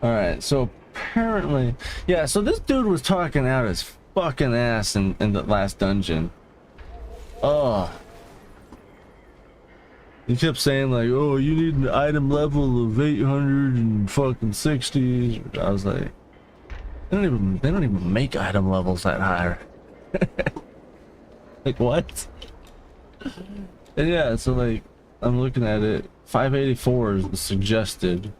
Alright, so apparently... Yeah, so this dude was talking out his fucking ass in the last dungeon. Oh. He kept saying like, oh, you need an item level of 860. I was like, they don't even make item levels that high. Like what? And yeah, so like I'm looking at it, 584 is the suggested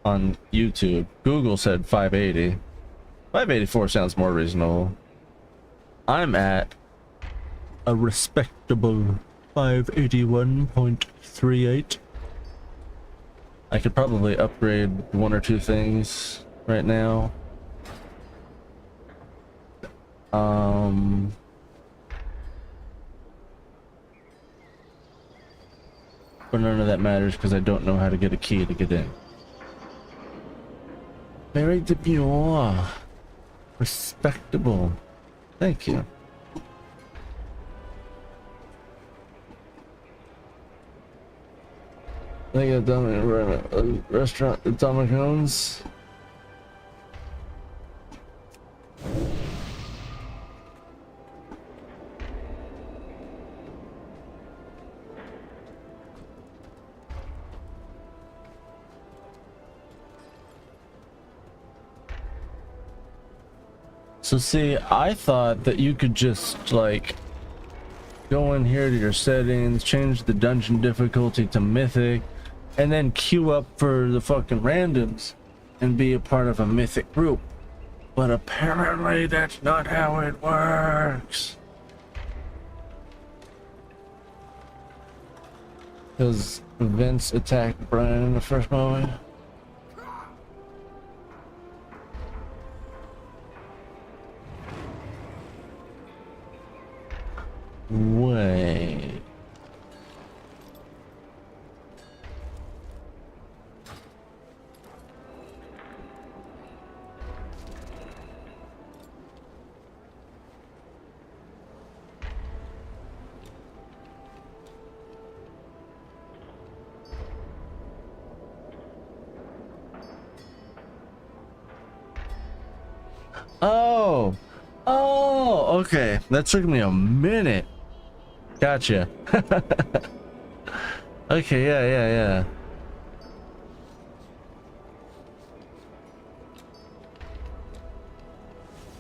on YouTube. Google said 580. 584 sounds more reasonable. I'm at a respectable 581.38. I could probably upgrade one or two things right now. But none of that matters because I don't know how to get a key to get in. Very demure. Respectable. Thank you. I think I've done it at a restaurant at Domino's. So see, I thought that you could just like go in here to your settings, change the dungeon difficulty to mythic, and then queue up for the fucking randoms and be a part of a mythic group. But apparently that's not how it works. Because Vince attacked Brian in the first moment. Wait. Oh, okay. That took me a minute. Gotcha. Okay, yeah.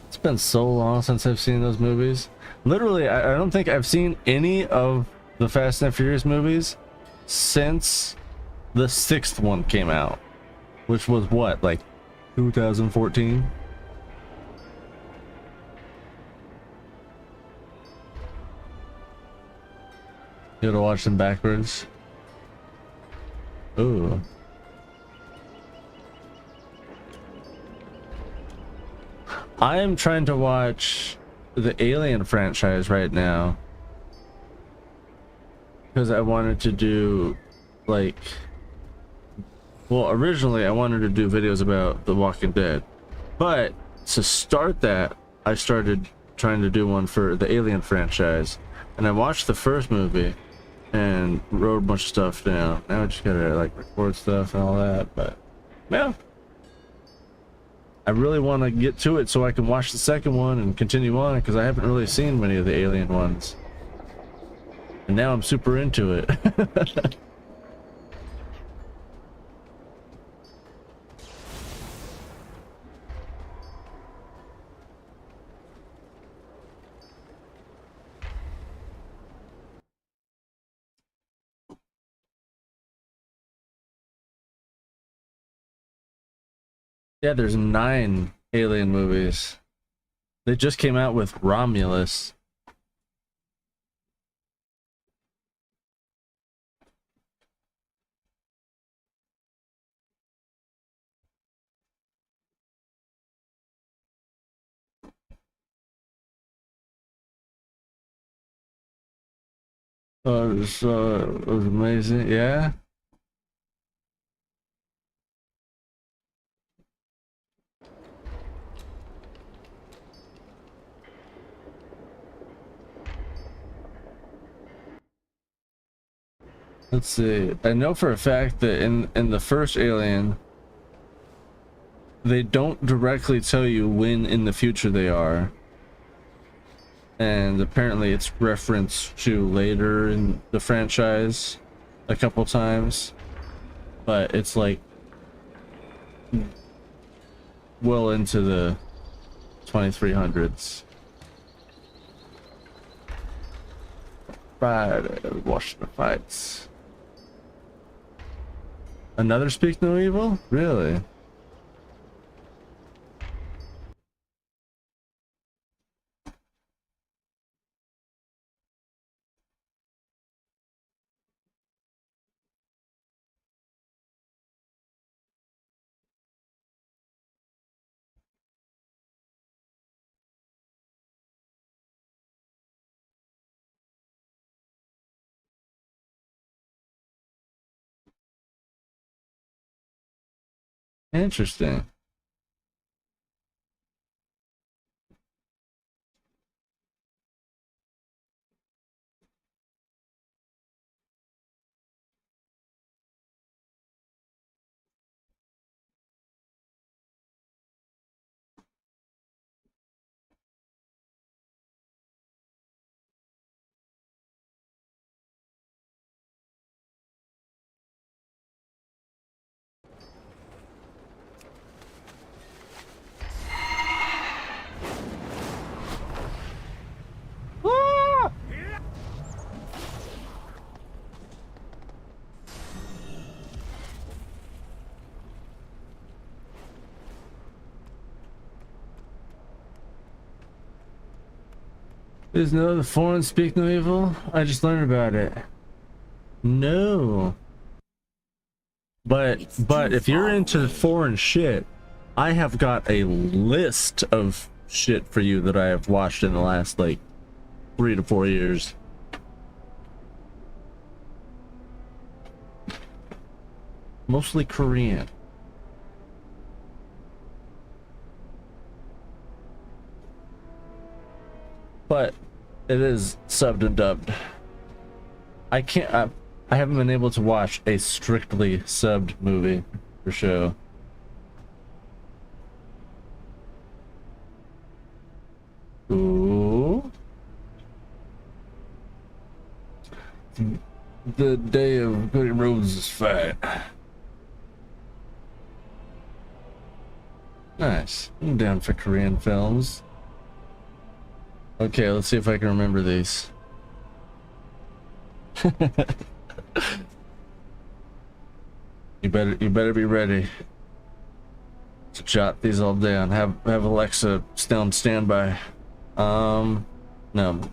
It's been so long since I've seen those movies. Literally, I don't think I've seen any of the Fast and Furious movies since the 6th one came out, which was what, like 2014? You gotta watch them backwards. Ooh. I am trying to watch the Alien franchise right now because I wanted to do like, well, originally I wanted to do videos about The Walking Dead, but to start that I started trying to do one for the Alien franchise, and I watched the first movie and wrote a bunch of stuff down. Now I just gotta like record stuff and all that, but yeah. I really want to get to it so I can watch the second one and continue on, because I haven't really seen many of the Alien ones. And now I'm super into it. Yeah, there's 9 Alien movies. They just came out with Romulus. It was amazing. Yeah. Let's see. I know for a fact that in the first Alien, they don't directly tell you when in the future they are. And apparently it's referenced to later in the franchise a couple times. But it's like well into the 2300s. Friday, watch the fights. Another Speak No Evil? Really? Interesting. There's no the foreign Speak No Evil? I just learned about it. No. But if you're into foreign shit, I have got a list of shit for you that I have watched in the last like 3 to 4 years. Mostly Korean. But it is subbed and dubbed. I haven't been able to watch a strictly subbed movie for show. Ooh. The day of Cody Rhodes' fight. Nice. I'm down for Korean films. Okay, let's see if I can remember these. You better be ready to jot these all down. Have Alexa on standby. No. Let's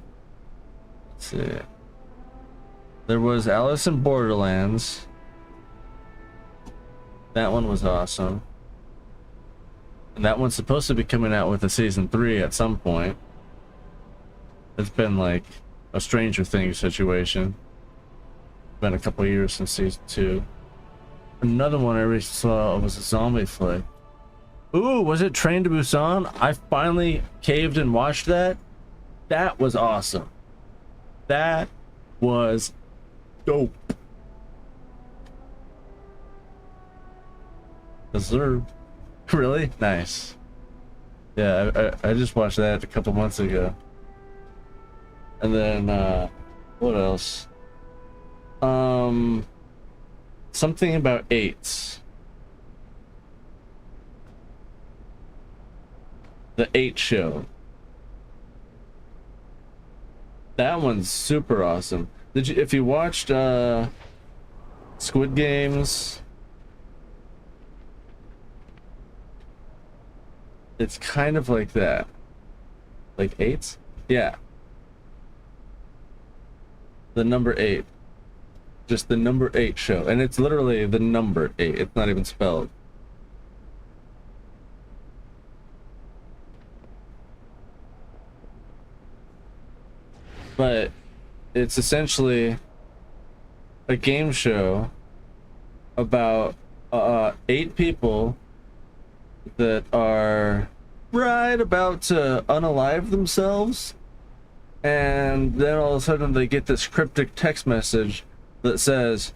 see. There was Alice in Borderlands. That one was awesome. And that one's supposed to be coming out with a season 3 at some point. It's been like a Stranger Things situation. Been a couple years since season 2. Another one I recently saw was a zombie flick. Ooh, was it Train to Busan? I finally caved and watched that. That was awesome. That was dope. Deserved. Really? Nice. Yeah, I just watched that a couple months ago. And then, what else? Something about eights. The 8 show. That one's super awesome. Did you, if you watched, Squid Games, it's kind of like that. Like 8s? Yeah. The number 8. Just the number 8 show. And it's literally the number 8. It's not even spelled. But it's essentially a game show about 8 people that are right about to unalive themselves, and then all of a sudden they get this cryptic text message that says,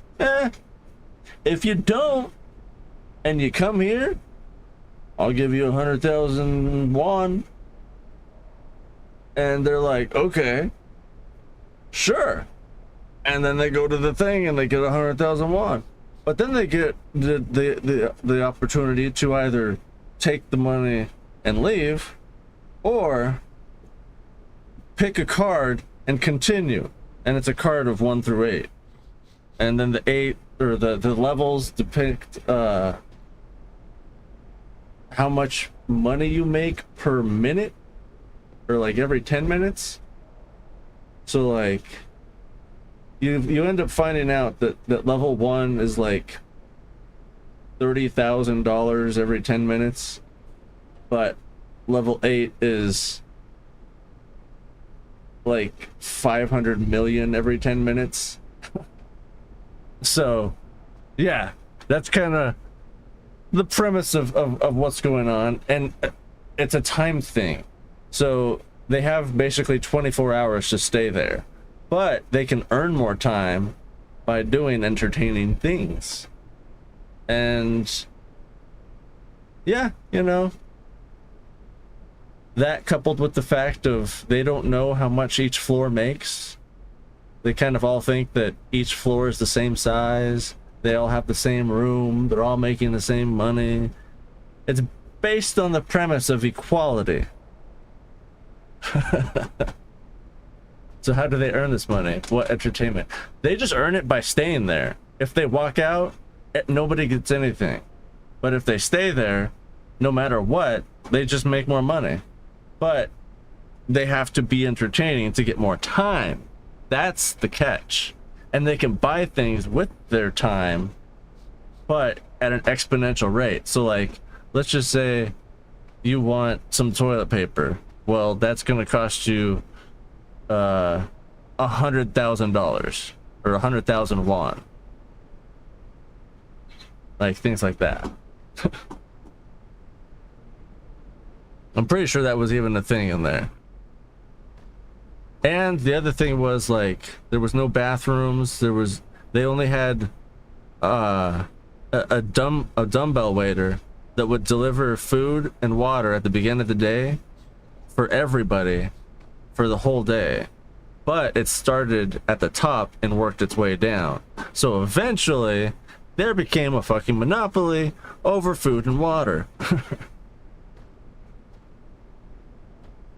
if you don't and you come here, I'll give you 100,000 won. And they're like, okay, sure. And then they go to the thing and they get 100,000 won. But then they get the opportunity to either take the money and leave, or pick a card and continue. And it's a card of 1 through 8. And then the 8 or the levels depict how much money you make per minute, or like every 10 minutes. So like you end up finding out that level 1 is like $30,000 every 10 minutes, but level 8 is like 500 million every 10 minutes. So yeah, that's kind of the premise of what's going on, and it's a time thing. So they have basically 24 hours to stay there, but they can earn more time by doing entertaining things. And yeah, you know, that coupled with the fact of they don't know how much each floor makes. They kind of all think that each floor is the same size. They all have the same room. They're all making the same money. It's based on the premise of equality. So how do they earn this money? What entertainment? They just earn it by staying there. If they walk out, nobody gets anything. But if they stay there, no matter what, they just make more money. But they have to be entertaining to get more time. That's the catch. And they can buy things with their time, but at an exponential rate. So like, let's just say you want some toilet paper. Well, that's going to cost you $100,000 or 100,000 won. Like things like that. I'm pretty sure that was even a thing in there. And the other thing was like there was no bathrooms. They only had a dumbbell waiter that would deliver food and water at the beginning of the day for everybody for the whole day. But it started at the top and worked its way down. So eventually there became a fucking monopoly over food and water.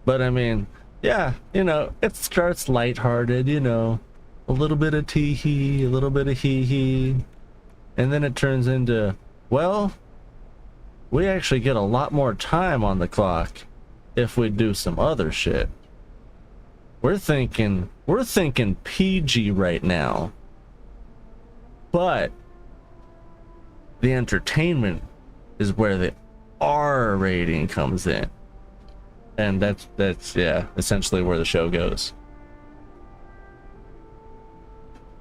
But I mean, yeah, you know, it starts lighthearted, you know, a little bit of tee-hee, a little bit of hee-hee, and then it turns into, well, we actually get a lot more time on the clock if we do some other shit. We're thinking PG right now, but the entertainment is where the R rating comes in. And that's yeah, essentially where the show goes.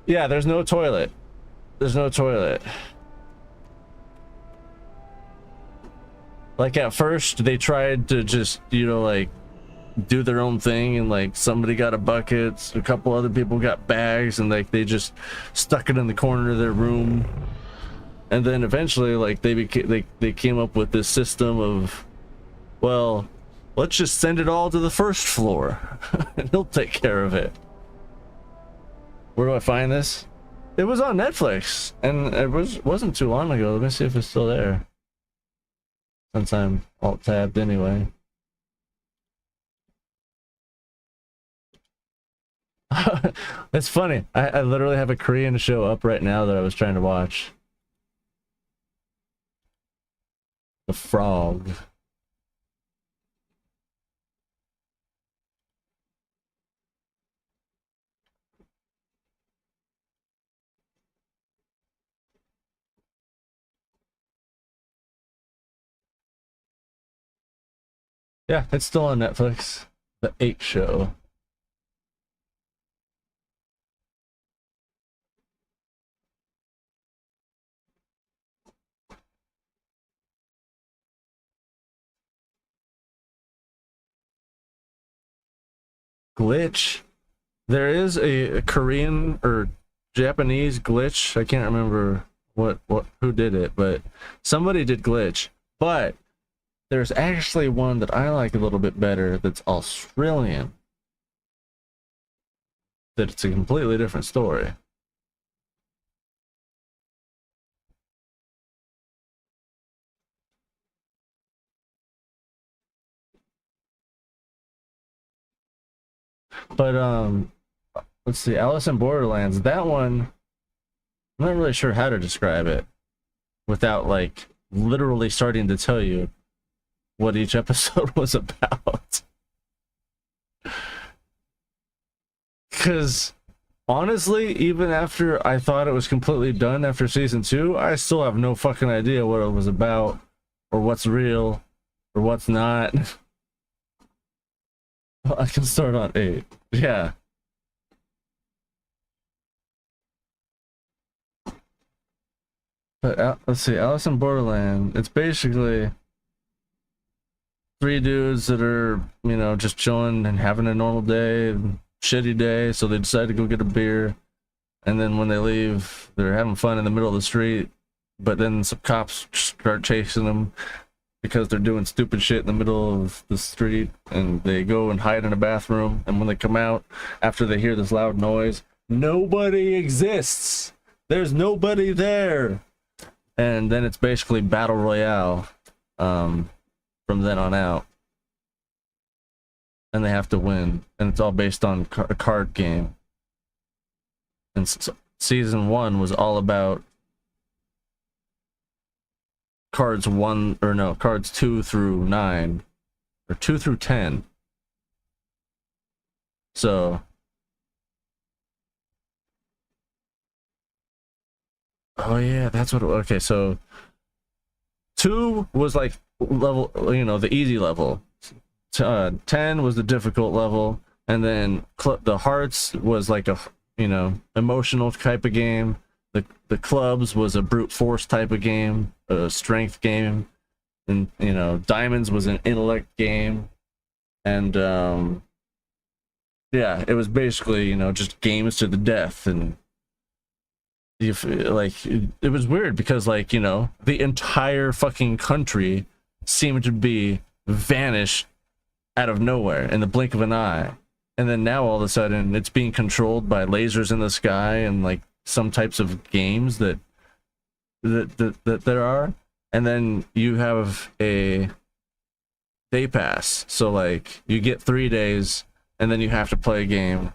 Yeah, there's no toilet. There's no toilet. Like at first they tried to just, you know, like do their own thing, and like somebody got a bucket, a couple other people got bags, and like they just stuck it in the corner of their room. And then eventually like they came up with this system of, well, let's just send it all to the first floor and he'll take care of it. Where do I find this? It was on Netflix, and it wasn't too long ago. Let me see if it's still there, since I'm alt tabbed anyway. It's funny. I literally have a Korean show up right now that I was trying to watch. The Frog. Yeah, it's still on Netflix. The 8 Show. Glitch. There is a Korean or Japanese Glitch. I can't remember who did it, but somebody did Glitch. But there's actually one that I like a little bit better that's Australian. That it's a completely different story. But let's see, Alice in Borderlands, that one, I'm not really sure how to describe it without like literally starting to tell you what each episode was about. Because honestly, even after I thought it was completely done after season 2, I still have no fucking idea what it was about, or what's real, or what's not. I can start on 8. Yeah. But let's see, Alice in Borderland, it's basically 3 dudes that are, you know, just chilling and having a normal day, shitty day, so they decide to go get a beer. And then when they leave, they're having fun in the middle of the street, but then some cops start chasing them because they're doing stupid shit in the middle of the street, and they go and hide in a bathroom. And when they come out after they hear this loud noise, nobody exists. There's nobody there. And then it's basically battle royale from then on out, and they have to win, and it's all based on a card game. And season 1 was all about cards 2 through 9, or 2 through 10. So oh yeah, that's what okay, so 2 was like level, you know, the easy level. 10 was the difficult level, and then the hearts was like a, you know, emotional type of game. The clubs was a brute force type of game, a strength game, and you know, diamonds was an intellect game, and yeah, it was basically, you know, just games to the death. And you like, it was weird because, like, you know, the entire fucking country seemed to be vanished out of nowhere in the blink of an eye, and then now all of a sudden it's being controlled by lasers in the sky and like some types of games that there are. And then you have a day pass, so like you get 3 days and then you have to play a game,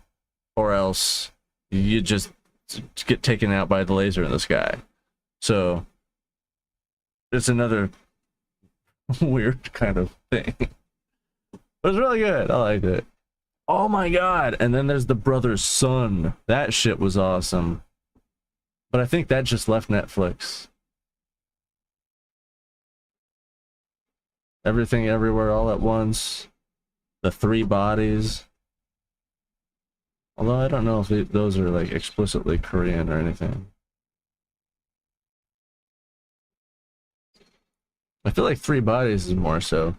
or else you just get taken out by the laser in the sky. So it's another weird kind of thing. It was really good. I liked it. Oh my god. And then there's the Brother's Son. That shit was awesome. But I think that just left Netflix. Everything Everywhere All at Once. The 3 Bodies. Although I don't know if those are like explicitly Korean or anything. I feel like 3 Bodies is more so.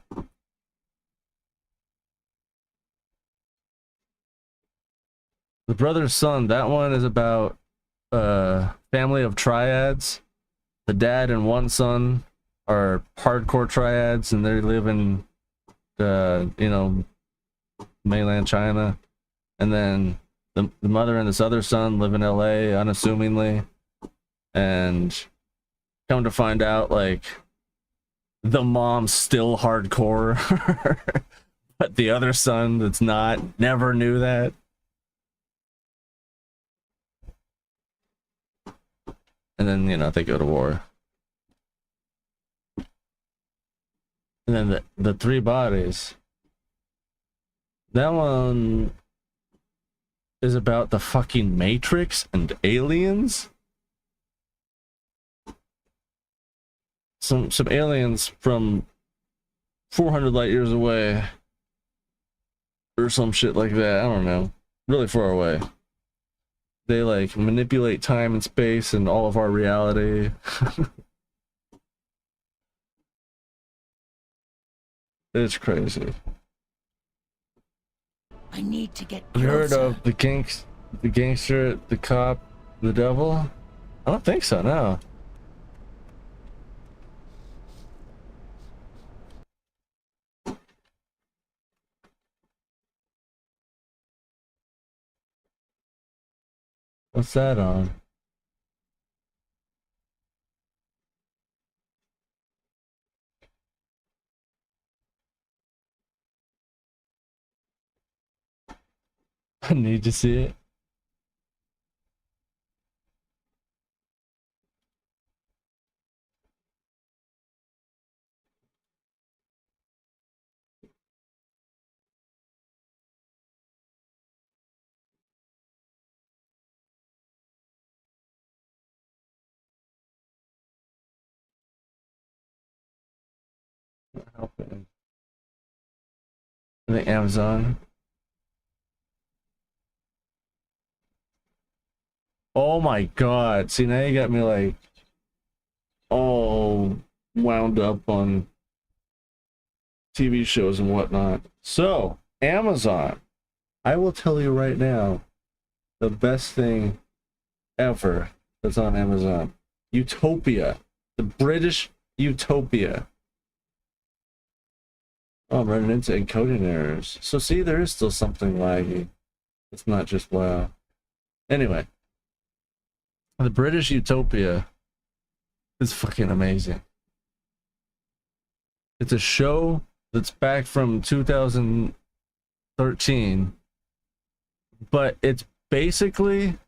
The Brother's Son, that one is about a family of triads. The dad and one son are hardcore triads, and they live in, mainland China. And then the mother and this other son live in LA, unassumingly. And come to find out, like, the mom's still hardcore, but the other son that's not never knew that. And then, they go to war. And then the Three Bodies. That one is about the fucking Matrix and aliens. Some aliens from 400 light years away. Or some shit like that. I don't know. Really far away. They like manipulate time and space and all of our reality. It's crazy. I need to get You heard closer. of the gangster, the cop, the devil? I don't think so, no. What's that on? I need to see it. I think Amazon. Oh my god. See, now you got me like all wound up on TV shows and whatnot. So, Amazon. I will tell you right now, the best thing ever that's on Amazon. Utopia. The British Utopia. Oh, I'm running into encoding errors. So see, there is still something laggy. It's not just WoW. Anyway. The British Utopia is fucking amazing. It's a show that's back from 2013. But it's basically...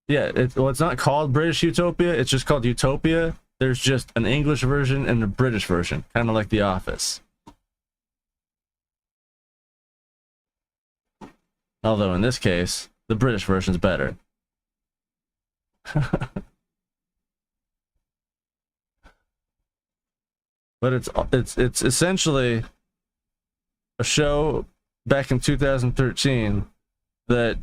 Yeah, it's not called British Utopia. It's just called Utopia. There's just an English version and a British version. Kind of like The Office. Although in this case, the British version's better. But it's essentially a show back in 2013 that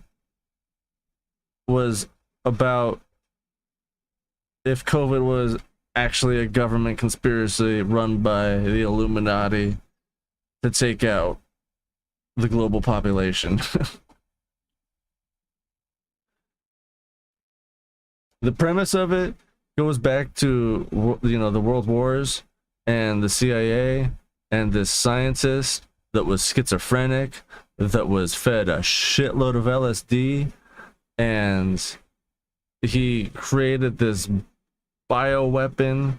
was about if COVID was actually a government conspiracy run by the Illuminati to take out the global population. The premise of it goes back to, the World Wars and the CIA and this scientist that was schizophrenic, that was fed a shitload of LSD, and he created this bioweapon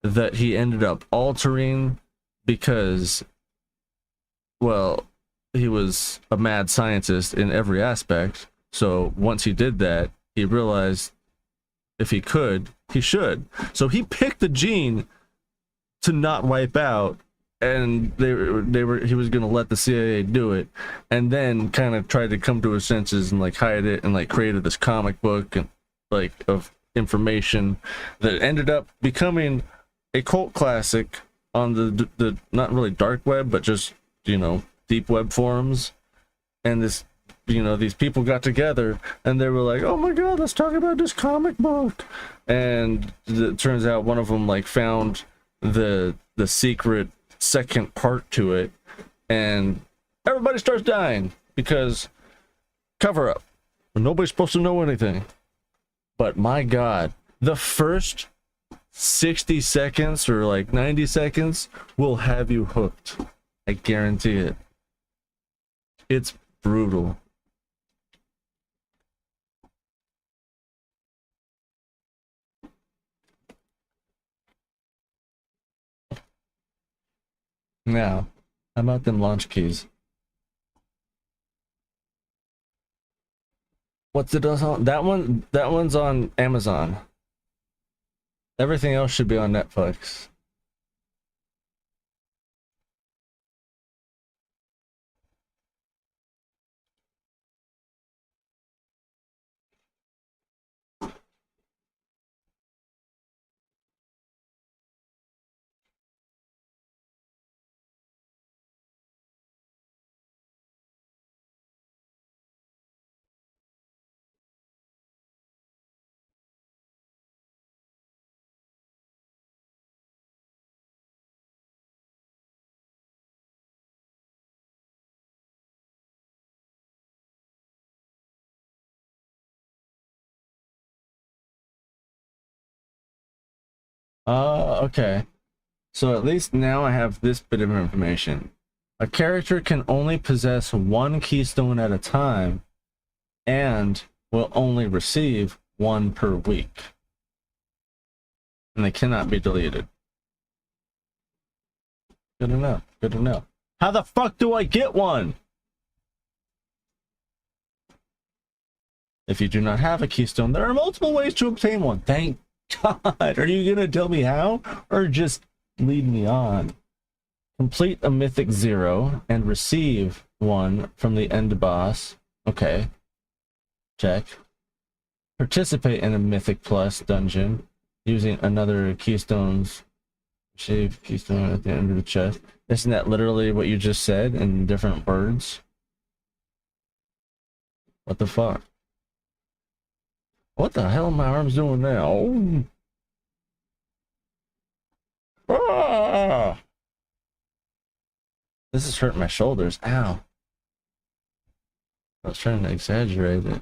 that he ended up altering because, well, he was a mad scientist in every aspect. So once he did that, he realized if he could, he should. So he picked the gene to not wipe out, and he was gonna let the CIA do it, and then kind of tried to come to his senses and like hide it, and like created this comic book and like of information that ended up becoming a cult classic on the not really dark web, but just deep web forums. And this, these people got together and they were like, oh my god, let's talk about this comic book. And it turns out one of them like found the secret second part to it, and everybody starts dying because cover up. Nobody's supposed to know anything. But my God, the first 60 seconds or like 90 seconds will have you hooked. I guarantee it. It's brutal. Now, how about them launch keys? What's it on? That one's on Amazon. Everything else should be on Netflix. Okay. So at least now I have this bit of information. A character can only possess one keystone at a time and will only receive one per week. And they cannot be deleted. Good to know. Good to know. How the fuck do I get one? If you do not have a keystone, there are multiple ways to obtain one. Thank God. Are you gonna tell me how? Or just lead me on? Complete a Mythic 0 and receive one from the end boss. Okay. Check. Participate in a Mythic Plus dungeon using another keystones. Receive keystone at the end of the chest. Isn't that literally what you just said in different words? What the fuck? What the hell are my arms doing now? Ah! This is hurting my shoulders. Ow. I was trying to exaggerate it.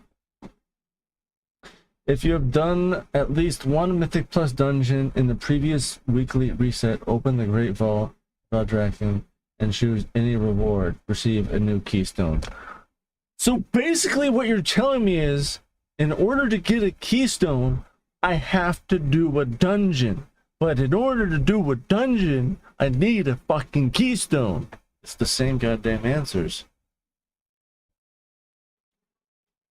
If you have done at least one Mythic Plus dungeon in the previous weekly reset, open the Great Vault, Valdraken, and choose any reward. Receive a new keystone. So basically what you're telling me is, in order to get a keystone, I have to do a dungeon. But in order to do a dungeon, I need a fucking keystone. It's the same goddamn answers.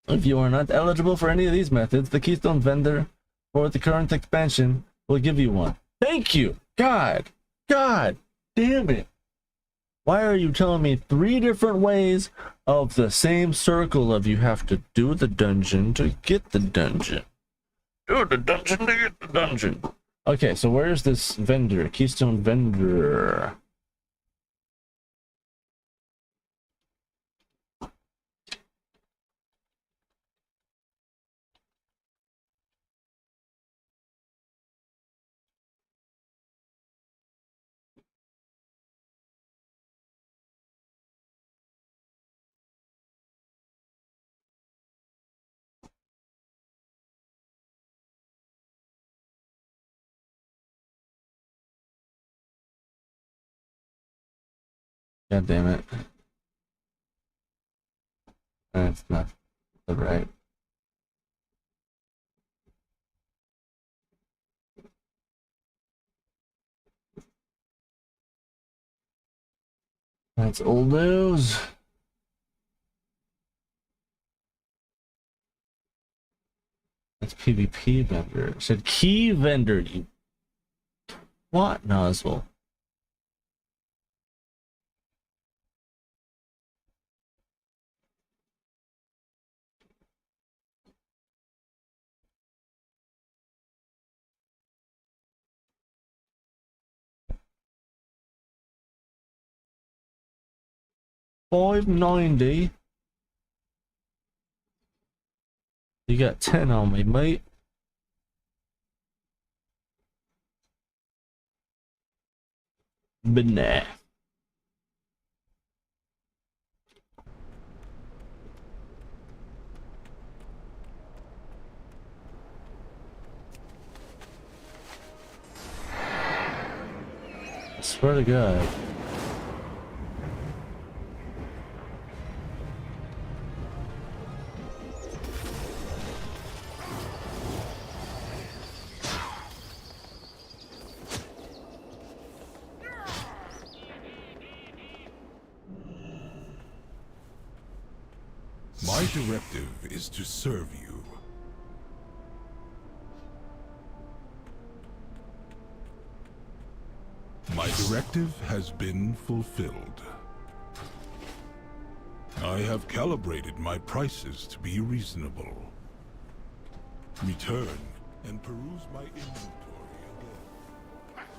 If you are not eligible for any of these methods, the keystone vendor for the current expansion will give you one. Thank you! God! God damn it! Why are you telling me 3 different ways of the same circle of you have to do the dungeon to get the dungeon? Do the dungeon to get the dungeon. Okay, so where's this vendor? Keystone vendor. God damn it. That's not right. That's old news. That's PvP vendor. It said key vendor, you what nozzle? $5.90. You got 10 on me, mate. But nah. Swear to God. My directive is to serve you. My directive has been fulfilled. I have calibrated my prices to be reasonable. Return and peruse my inventory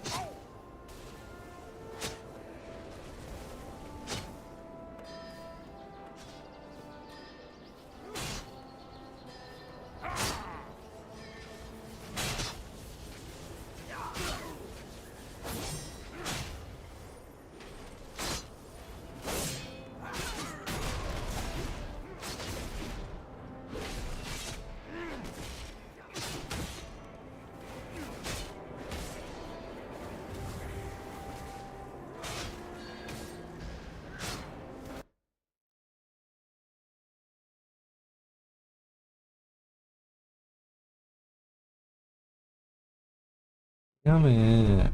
again. Yummy.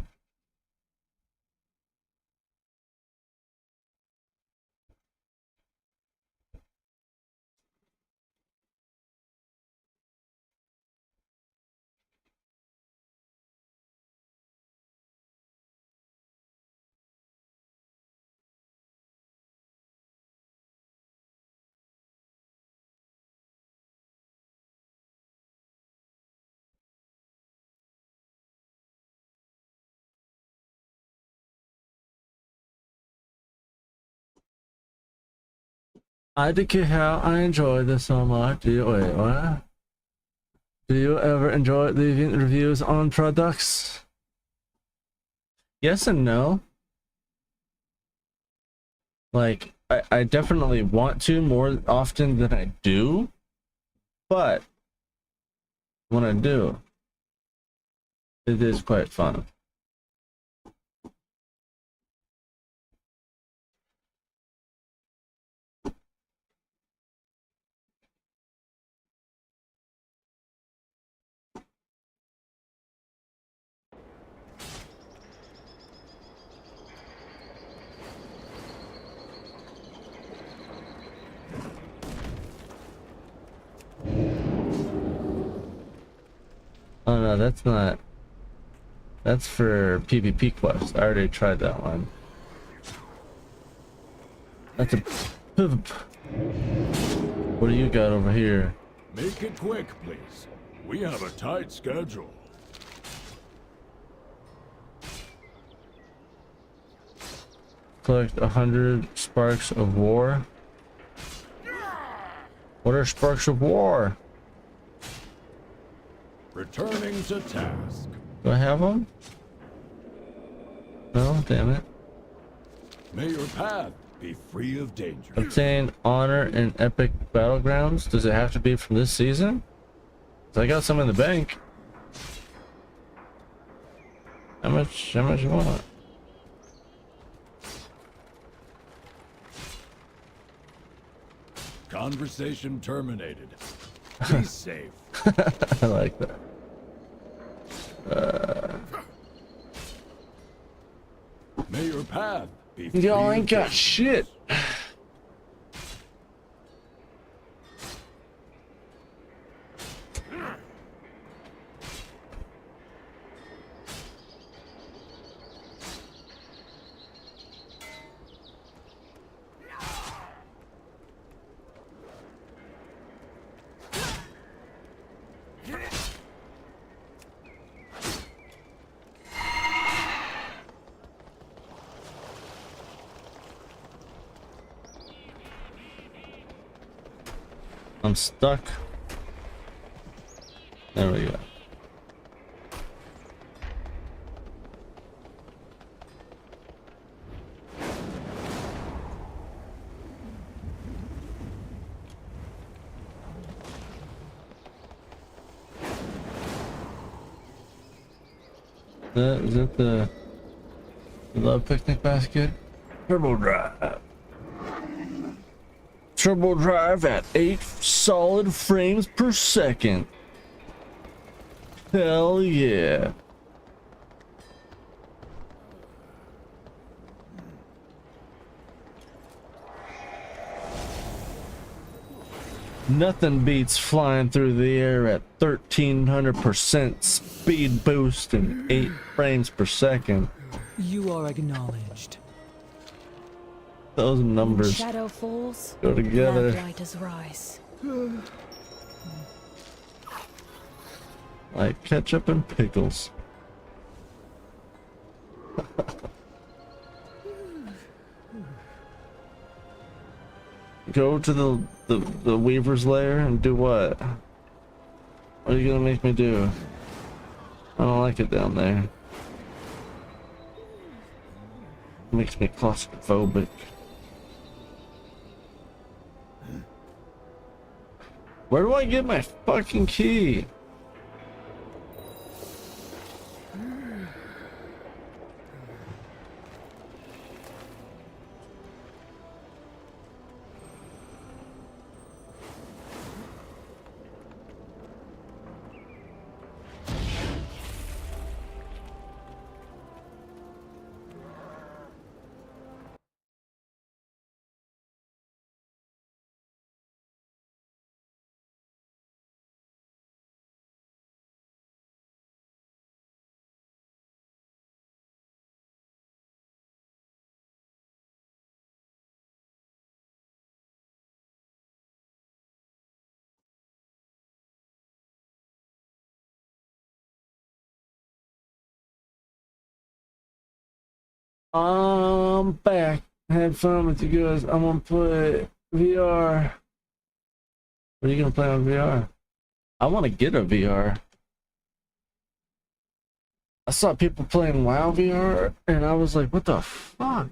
I declare how I enjoy this so much. Do you wait, what? Do you ever enjoy leaving reviews on products? Yes and no. Like, I definitely want to more often than I do, but when I do, it is quite fun. Oh no, that's not. That's for PvP quest. I already tried that one. That's a. What do you got over here? Make it quick, please. We have a tight schedule. Collect 100 sparks of war. What are sparks of war? Returning to task. Do I have them? No, damn it. May your path be free of danger. Obtain honor in epic battlegrounds. Does it have to be from this season? 'Cause I got some in the bank. How much you want? Conversation terminated. Be safe. I like that. May your path be free Y'all of ain't got danger. shit. I'm stuck. There we go. Is that the I love picnic basket. Turbo drive. Turbo drive at 8 solid frames per second. Hell yeah. Nothing beats flying through the air at 1300% speed boost and 8 frames per second. You are acknowledged. Those numbers Shadow falls, go together lamplighters rise. like ketchup and pickles. Go to the Weaver's lair and do what? What are you gonna make me do? I don't like it down there. It makes me claustrophobic. Where do I get my fucking key? I'm back. Had fun with you guys. I'm gonna play VR. What are you gonna play on VR? I want to get a VR. I saw people playing WoW VR, and I was like, "What the fuck?"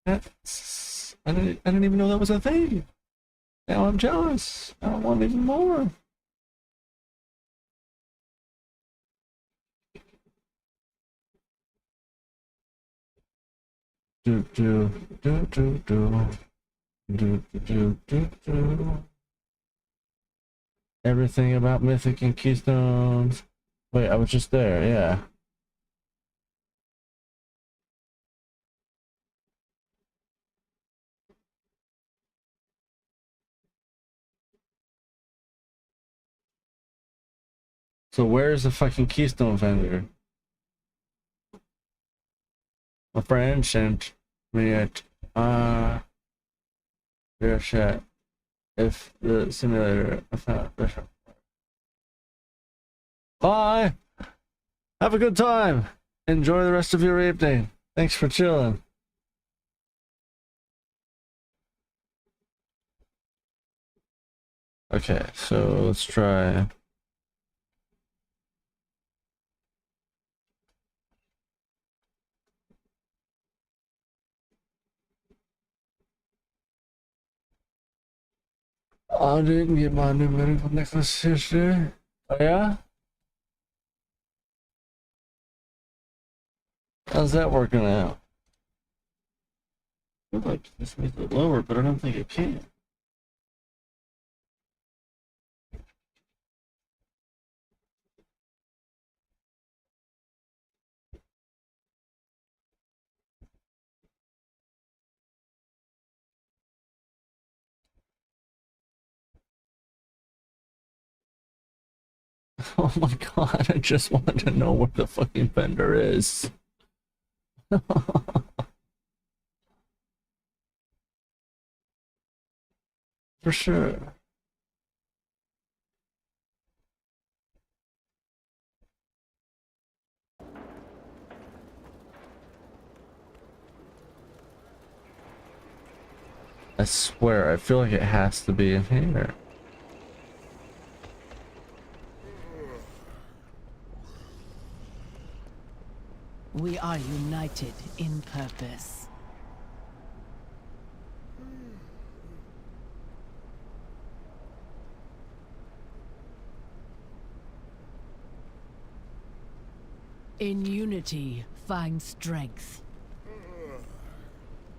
That's I didn't even know that was a thing. Now I'm jealous. I want even more. Do do do do do do do do do. Everything about Mythic and Keystones. Wait, I was just there. Yeah. So where's the fucking Keystone vendor? My friend sent me at their chat if the simulator I found this. Bye. Have a good time. Enjoy the rest of your evening. Thanks for chilling. Okay, so let's try. I didn't get my new medical necklace yesterday. Oh yeah? How's that working out? I would like this makes it lower, but I don't think it can. Oh my god, I just want to know where the fucking vendor is. For sure. I swear, I feel like it has to be in here. We are united in purpose. In unity, find strength.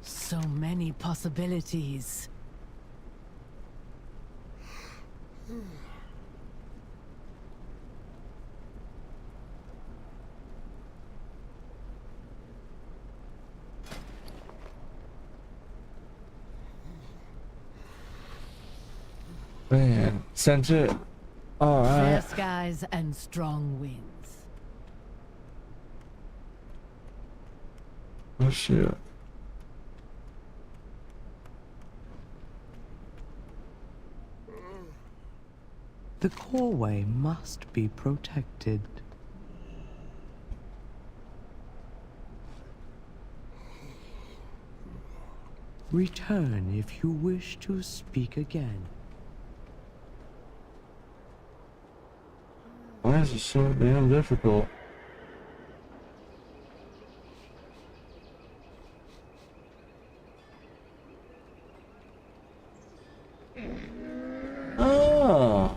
So many possibilities. Man, sent it. All Fair right. skies and strong winds. Oh shoot. The Coreway must be protected. Return if you wish to speak again. Why is it so damn difficult? Oh,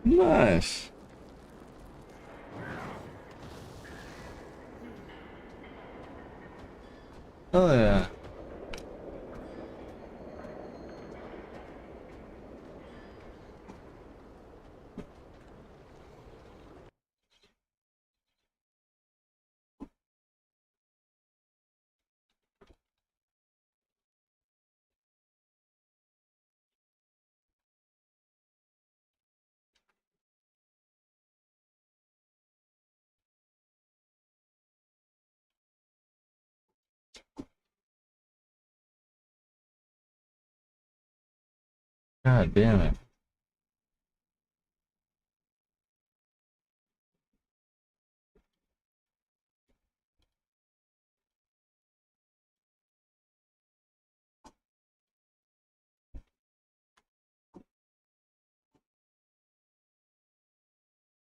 nice. Oh yeah. God damn it.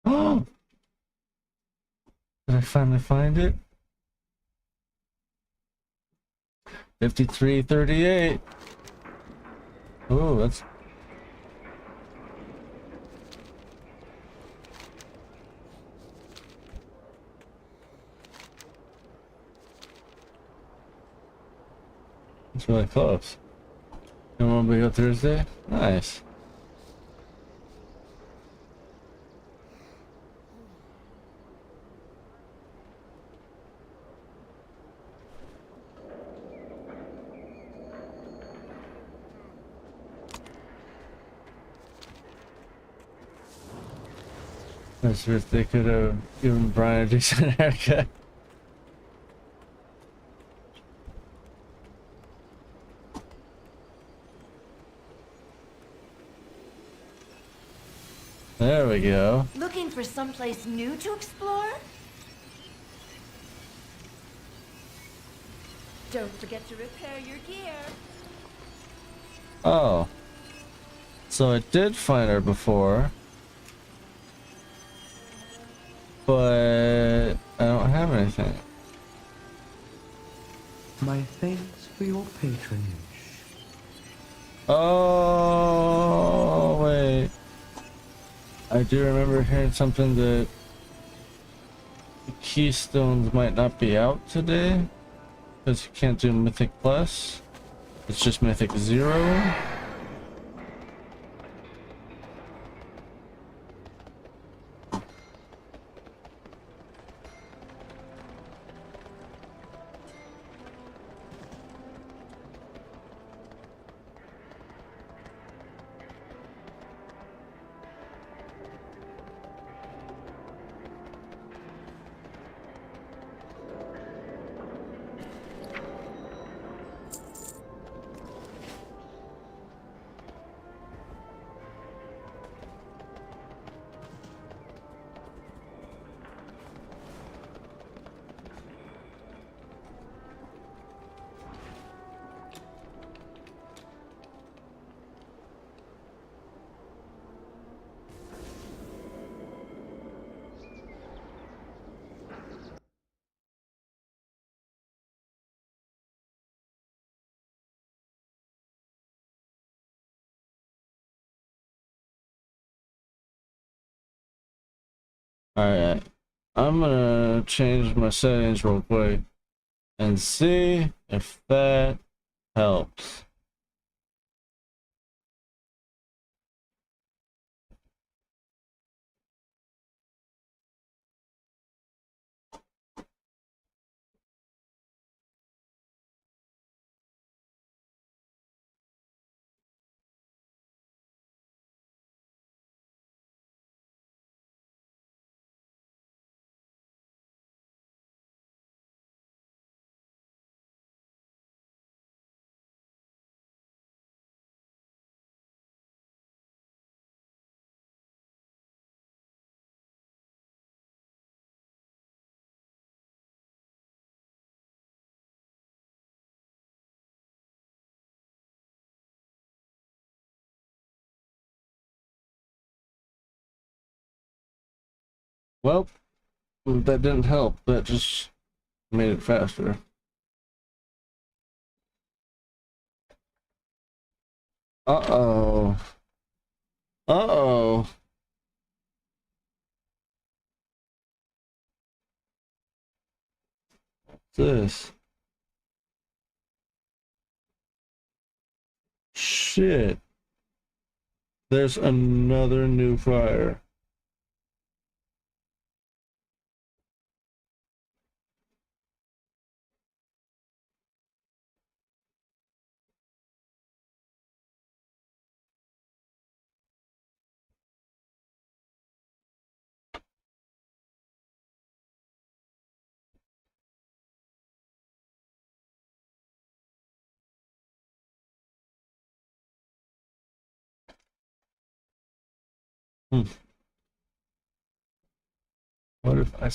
Oh, did I finally find it? 5338. Oh, that's really close. You want to go Thursday? Nice. That's if they could have given Brian a decent haircut. There we go. Looking for someplace new to explore? Don't forget to repair your gear. Oh. So I did find her before. But I don't have anything. My thanks for your patronage. Oh, wait. I do remember hearing something that the Keystones might not be out today. Because you can't do Mythic Plus. It's just Mythic 0. Alright. I'm gonna change my settings real quick and see if that helps. Well, that didn't help. That just made it faster. Uh-oh. Uh-oh. What's this? Shit. There's another new fire. What if I